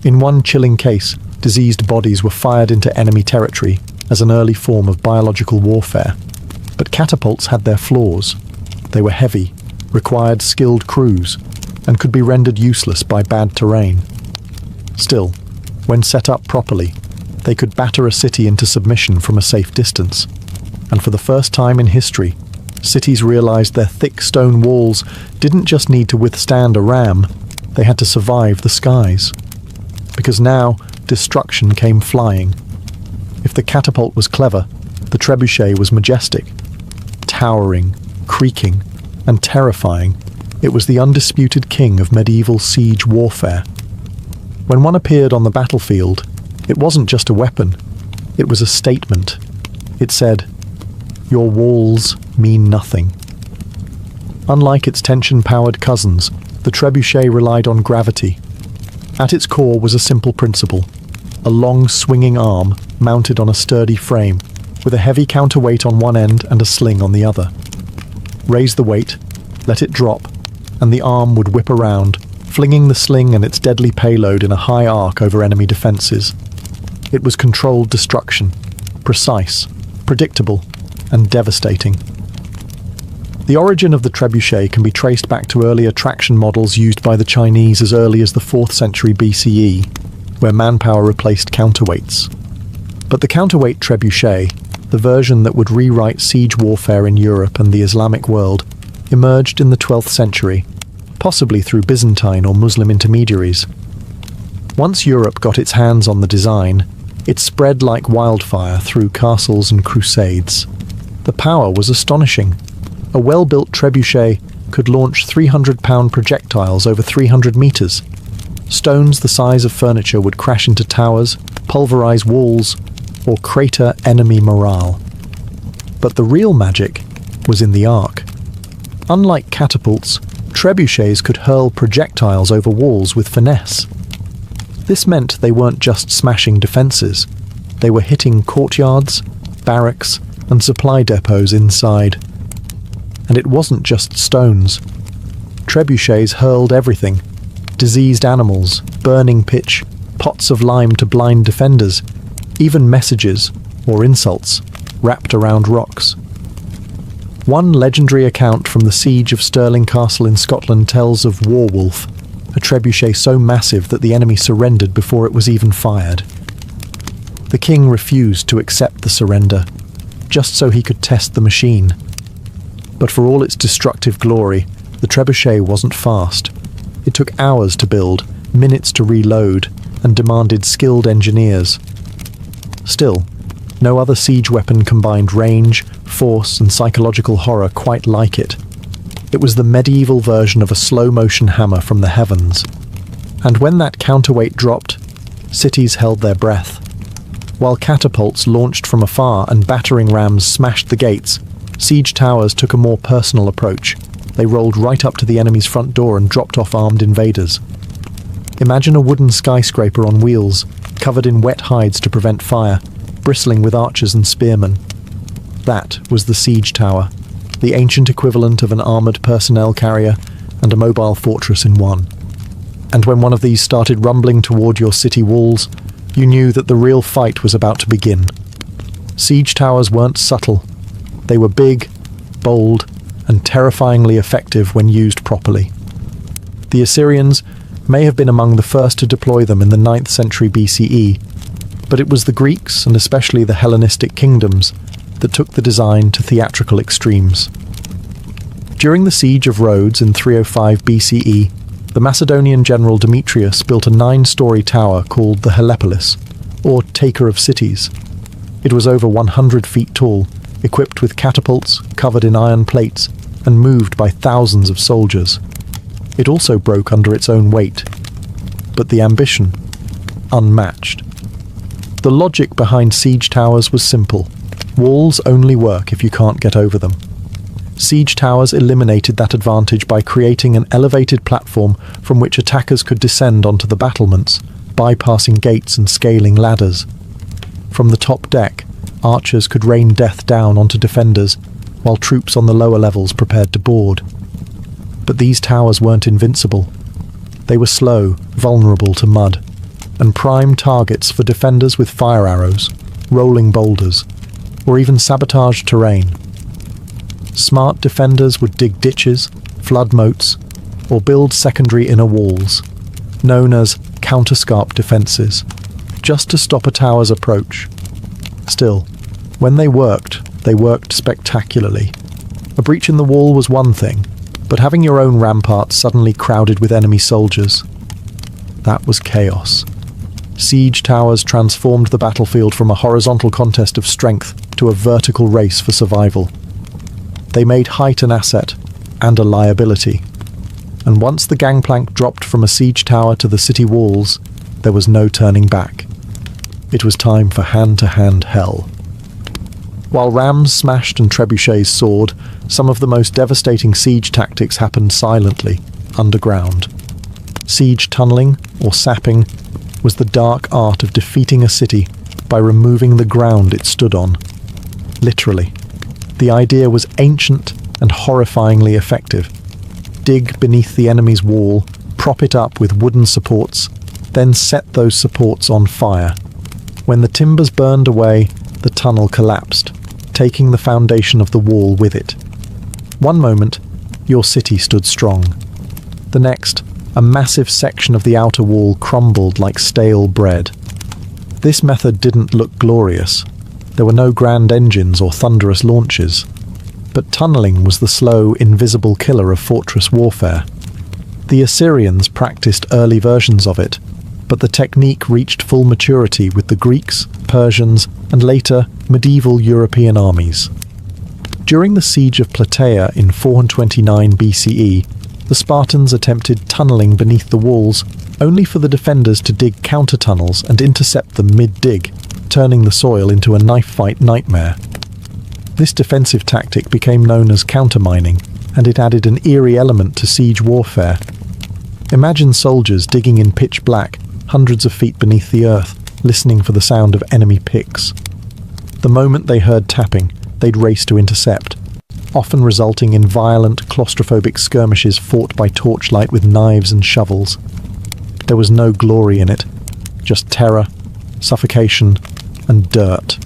In one chilling case, diseased bodies were fired into enemy territory as an early form of biological warfare. But catapults had their flaws. They were heavy, required skilled crews, and could be rendered useless by bad terrain. Still, when set up properly, they could batter a city into submission from a safe distance. And for the first time in history, cities realized their thick stone walls didn't just need to withstand a ram, they had to survive the skies. Because now, destruction came flying. If the catapult was clever, the trebuchet was majestic. Towering, creaking, and terrifying, it was the undisputed king of medieval siege warfare. When one appeared on the battlefield, it wasn't just a weapon, it was a statement. It said, "Your walls mean nothing." Unlike its tension-powered cousins, the trebuchet relied on gravity. At its core was a simple principle: a long swinging arm mounted on a sturdy frame, with a heavy counterweight on one end and a sling on the other. Raise the weight, let it drop, and the arm would whip around, flinging the sling and its deadly payload in a high arc over enemy defences. It was controlled destruction, precise, predictable, and devastating. The origin of the trebuchet can be traced back to earlier traction models used by the Chinese as early as the 4th century BCE, where manpower replaced counterweights. But the counterweight trebuchet, the version that would rewrite siege warfare in Europe and the Islamic world, emerged in the 12th century, possibly through Byzantine or Muslim intermediaries. Once Europe got its hands on the design, it spread like wildfire through castles and crusades. The power was astonishing. A well-built trebuchet could launch 300-pound projectiles over 300 meters. Stones the size of furniture would crash into towers, pulverize walls, or crater enemy morale. But the real magic was in the arc. Unlike catapults, trebuchets could hurl projectiles over walls with finesse. This meant they weren't just smashing defences. They were hitting courtyards, barracks, and supply depots inside. And it wasn't just stones. Trebuchets hurled everything: diseased animals, burning pitch, pots of lime to blind defenders, even messages, or insults, wrapped around rocks. One legendary account from the siege of Stirling Castle in Scotland tells of Warwolf, a trebuchet so massive that the enemy surrendered before it was even fired. The king refused to accept the surrender, just so he could test the machine. But for all its destructive glory, the trebuchet wasn't fast. It took hours to build, minutes to reload, and demanded skilled engineers. Still, no other siege weapon combined range, force, and psychological horror quite like it. It was the medieval version of a slow-motion hammer from the heavens. And when that counterweight dropped, cities held their breath. While catapults launched from afar and battering rams smashed the gates, siege towers took a more personal approach. They rolled right up to the enemy's front door and dropped off armed invaders. Imagine a wooden skyscraper on wheels, covered in wet hides to prevent fire, bristling with archers and spearmen. That was the siege tower, the ancient equivalent of an armoured personnel carrier and a mobile fortress in one. And when one of these started rumbling toward your city walls, you knew that the real fight was about to begin. Siege towers weren't subtle. They were big, bold, and terrifyingly effective when used properly. The Assyrians may have been among the first to deploy them in the 9th century BCE, but it was the Greeks, and especially the Hellenistic kingdoms, that took the design to theatrical extremes. During the siege of Rhodes in 305 BCE, the Macedonian general Demetrius built a 9-story tower called the Helepolis, or Taker of Cities. It was over 100 feet tall, equipped with catapults, covered in iron plates, and moved by thousands of soldiers. It also broke under its own weight, but the ambition, unmatched. The logic behind siege towers was simple. Walls only work if you can't get over them. Siege towers eliminated that advantage by creating an elevated platform from which attackers could descend onto the battlements, bypassing gates and scaling ladders. From the top deck, archers could rain death down onto defenders, while troops on the lower levels prepared to board. But these towers weren't invincible. They were slow, vulnerable to mud, and prime targets for defenders with fire arrows, rolling boulders, or even sabotage terrain. Smart defenders would dig ditches, flood moats, or build secondary inner walls, known as counterscarp defences, just to stop a tower's approach. Still, when they worked spectacularly. A breach in the wall was one thing, but having your own ramparts suddenly crowded with enemy soldiers, that was chaos. Siege towers transformed the battlefield from a horizontal contest of strength to a vertical race for survival. They made height an asset and a liability. And once the gangplank dropped from a siege tower to the city walls, there was no turning back. It was time for hand-to-hand hell. While rams smashed and trebuchets soared, some of the most devastating siege tactics happened silently, underground. Siege tunneling, or sapping, was the dark art of defeating a city by removing the ground it stood on. Literally. The idea was ancient and horrifyingly effective. Dig beneath the enemy's wall, prop it up with wooden supports, then set those supports on fire. When the timbers burned away, the tunnel collapsed, taking the foundation of the wall with it. One moment, your city stood strong. The next, a massive section of the outer wall crumbled like stale bread. This method didn't look glorious. There were no grand engines or thunderous launches. But tunneling was the slow, invisible killer of fortress warfare. The Assyrians practiced early versions of it, but the technique reached full maturity with the Greeks, Persians, and later medieval European armies. During the siege of Plataea in 429 BCE, the Spartans attempted tunneling beneath the walls, only for the defenders to dig counter-tunnels and intercept them mid-dig, turning the soil into a knife-fight nightmare. This defensive tactic became known as countermining, and it added an eerie element to siege warfare. Imagine soldiers digging in pitch black, hundreds of feet beneath the earth, listening for the sound of enemy picks. The moment they heard tapping, they'd race to intercept, often resulting in violent, claustrophobic skirmishes fought by torchlight with knives and shovels. There was no glory in it, just terror, suffocation, and dirt.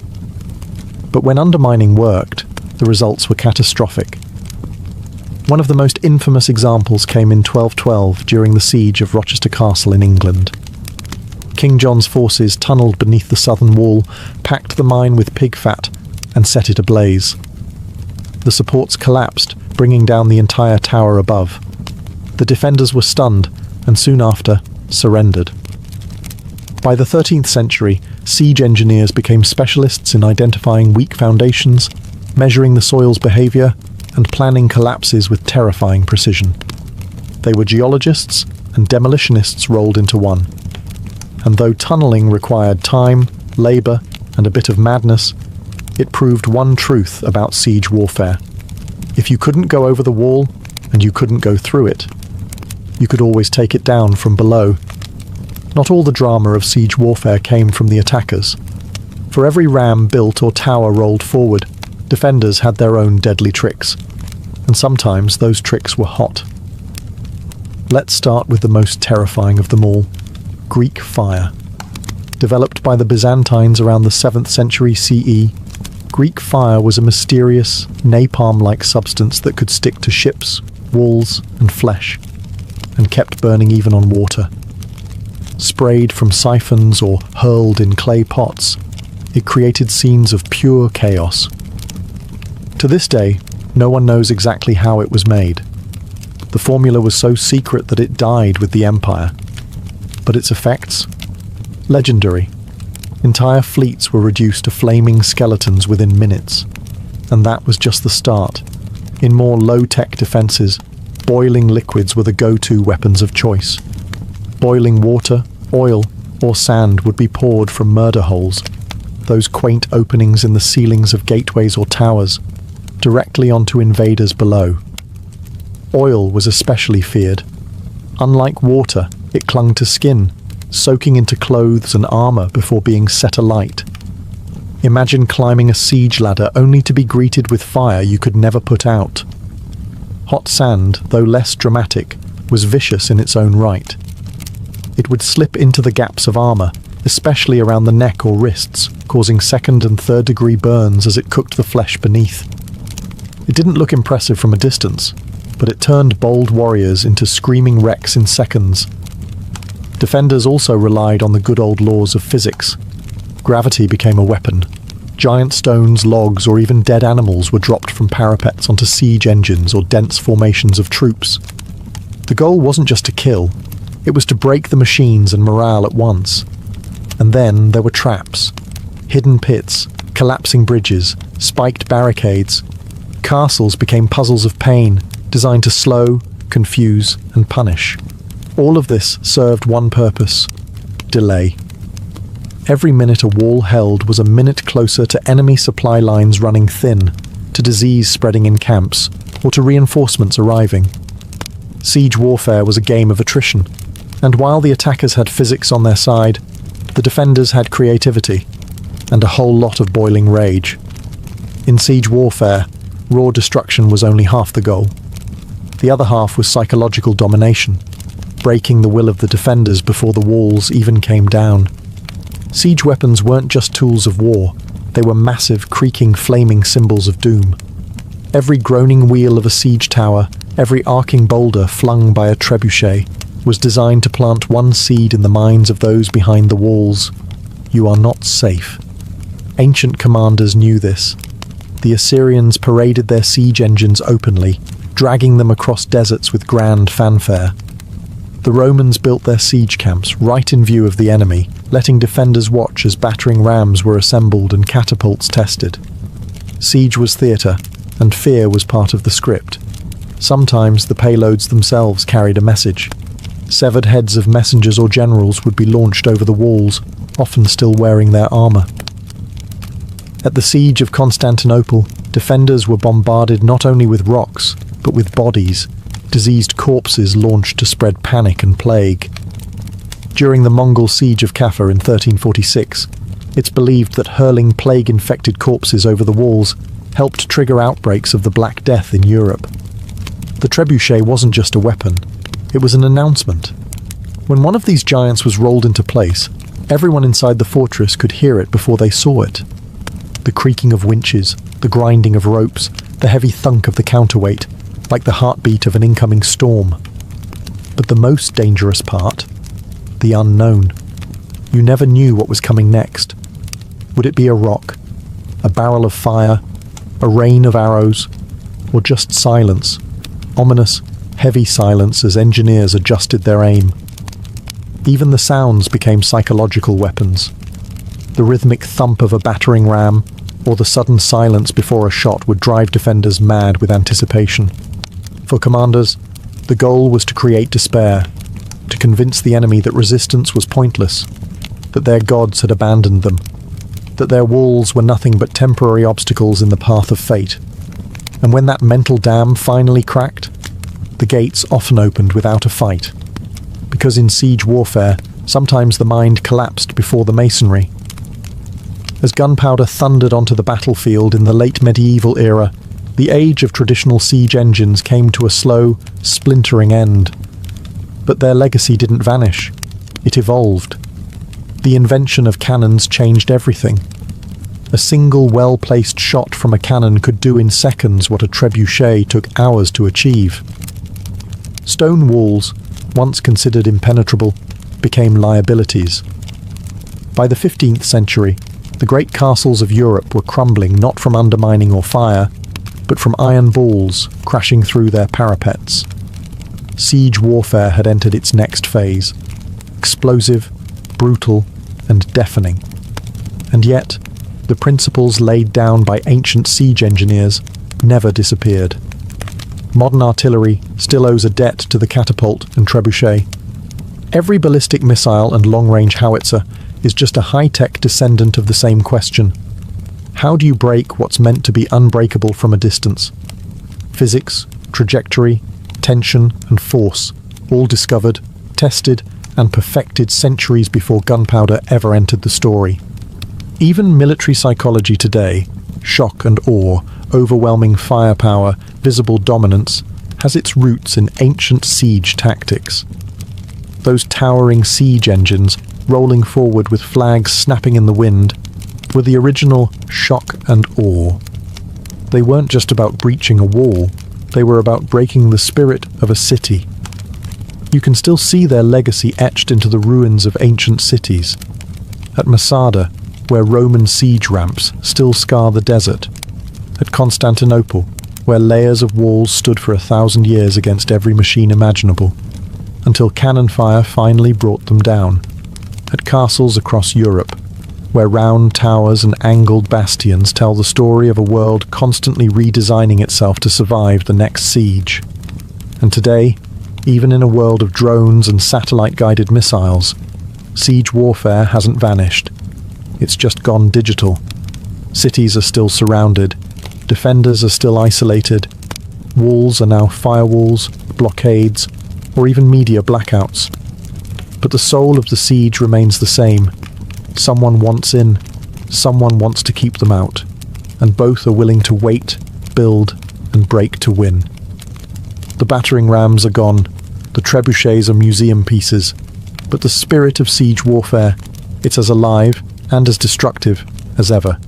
But when undermining worked, the results were catastrophic. One of the most infamous examples came in 1212 during the siege of Rochester Castle in England. King John's forces tunnelled beneath the southern wall, packed the mine with pig fat, and set it ablaze. The supports collapsed, bringing down the entire tower above. The defenders were stunned, and soon after, surrendered. By the 13th century, siege engineers became specialists in identifying weak foundations, measuring the soil's behaviour, and planning collapses with terrifying precision. They were geologists and demolitionists rolled into one. And though tunnelling required time, labour, and a bit of madness, it proved one truth about siege warfare. If you couldn't go over the wall, and you couldn't go through it, you could always take it down from below. Not all the drama of siege warfare came from the attackers. For every ram built or tower rolled forward, defenders had their own deadly tricks. And sometimes those tricks were hot. Let's start with the most terrifying of them all, Greek fire. Developed by the Byzantines around the 7th century CE, Greek fire was a mysterious, napalm-like substance that could stick to ships, walls, and flesh, and kept burning even on water. Sprayed from siphons or hurled in clay pots, it created scenes of pure chaos. To this day, no one knows exactly how it was made. The formula was so secret that it died with the empire. But its effects? Legendary. Entire fleets were reduced to flaming skeletons within minutes. And that was just the start. In more low-tech defences, boiling liquids were the go-to weapons of choice. Boiling water, oil, or sand would be poured from murder holes, those quaint openings in the ceilings of gateways or towers, directly onto invaders below. Oil was especially feared. Unlike water, it clung to skin, soaking into clothes and armour before being set alight. Imagine climbing a siege ladder only to be greeted with fire you could never put out. Hot sand, though less dramatic, was vicious in its own right. It would slip into the gaps of armour, especially around the neck or wrists, causing second and third degree burns as it cooked the flesh beneath. It didn't look impressive from a distance, but it turned bold warriors into screaming wrecks in seconds. Defenders also relied on the good old laws of physics. Gravity became a weapon. Giant stones, logs, or even dead animals were dropped from parapets onto siege engines or dense formations of troops. The goal wasn't just to kill, it was to break the machines and morale at once. And then there were traps. Hidden pits, collapsing bridges, spiked barricades. Castles became puzzles of pain, designed to slow, confuse, and punish. All of this served one purpose: delay. Every minute a wall held was a minute closer to enemy supply lines running thin, to disease spreading in camps, or to reinforcements arriving. Siege warfare was a game of attrition, and while the attackers had physics on their side, The defenders had creativity, and a whole lot of boiling rage. In siege warfare, raw destruction was only half the goal. The other half was psychological domination, breaking the will of the defenders before the walls even came down. Siege weapons weren't just tools of war, they were massive, creaking, flaming symbols of doom. Every groaning wheel of a siege tower, every arcing boulder flung by a trebuchet, was designed to plant one seed in the minds of those behind the walls. You are not safe. Ancient commanders knew this. The Assyrians paraded their siege engines openly, dragging them across deserts with grand fanfare. The Romans built their siege camps right in view of the enemy, letting defenders watch as battering rams were assembled and catapults tested. Siege was theatre, and fear was part of the script. Sometimes the payloads themselves carried a message. Severed heads of messengers or generals would be launched over the walls, often still wearing their armour. At the siege of Constantinople, defenders were bombarded not only with rocks, but with bodies, diseased corpses launched to spread panic and plague. During the Mongol siege of Kaffa in 1346, it's believed that hurling plague-infected corpses over the walls helped trigger outbreaks of the Black Death in Europe. The trebuchet wasn't just a weapon, it was an announcement. When one of these giants was rolled into place, everyone inside the fortress could hear it before they saw it. The creaking of winches, the grinding of ropes, the heavy thunk of the counterweight, like the heartbeat of an incoming storm. But the most dangerous part, the unknown. You never knew what was coming next. Would it be a rock, a barrel of fire, a rain of arrows, or just silence? Ominous, heavy silence as engineers adjusted their aim. Even the sounds became psychological weapons. The rhythmic thump of a battering ram, or the sudden silence before a shot would drive defenders mad with anticipation. For commanders, the goal was to create despair, to convince the enemy that resistance was pointless, that their gods had abandoned them, that their walls were nothing but temporary obstacles in the path of fate. And when that mental dam finally cracked, the gates often opened without a fight. Because in siege warfare, sometimes the mind collapsed before the masonry. As gunpowder thundered onto the battlefield in the late medieval era, the age of traditional siege engines came to a slow, splintering end. But their legacy didn't vanish. It evolved. The invention of cannons changed everything. A single well-placed shot from a cannon could do in seconds what a trebuchet took hours to achieve. Stone walls, once considered impenetrable, became liabilities. By the 15th century, the great castles of Europe were crumbling not from undermining or fire, but from iron balls crashing through their parapets. Siege warfare had entered its next phase, explosive, brutal, and deafening. And yet, the principles laid down by ancient siege engineers never disappeared. Modern artillery still owes a debt to the catapult and trebuchet. Every ballistic missile and long-range howitzer is just a high-tech descendant of the same question. How do you break what's meant to be unbreakable from a distance? Physics, trajectory, tension, and force, all discovered, tested, and perfected centuries before gunpowder ever entered the story. Even military psychology today, shock and awe, overwhelming firepower, visible dominance, has its roots in ancient siege tactics. Those towering siege engines, rolling forward with flags snapping in the wind, were the original shock and awe. They weren't just about breaching a wall, they were about breaking the spirit of a city. You can still see their legacy etched into the ruins of ancient cities. At Masada, where Roman siege ramps still scar the desert. At Constantinople, where layers of walls stood for 1,000 years against every machine imaginable, until cannon fire finally brought them down. At castles across Europe, where round towers and angled bastions tell the story of a world constantly redesigning itself to survive the next siege. And today, even in a world of drones and satellite-guided missiles, siege warfare hasn't vanished. It's just gone digital. Cities are still surrounded, defenders are still isolated, walls are now firewalls, blockades, or even media blackouts. But the soul of the siege remains the same, Someone wants in, someone wants to keep them out, and both are willing to wait, build, and break to win. The battering rams are gone, the trebuchets are museum pieces, but the spirit of siege warfare, it's as alive and as destructive as ever.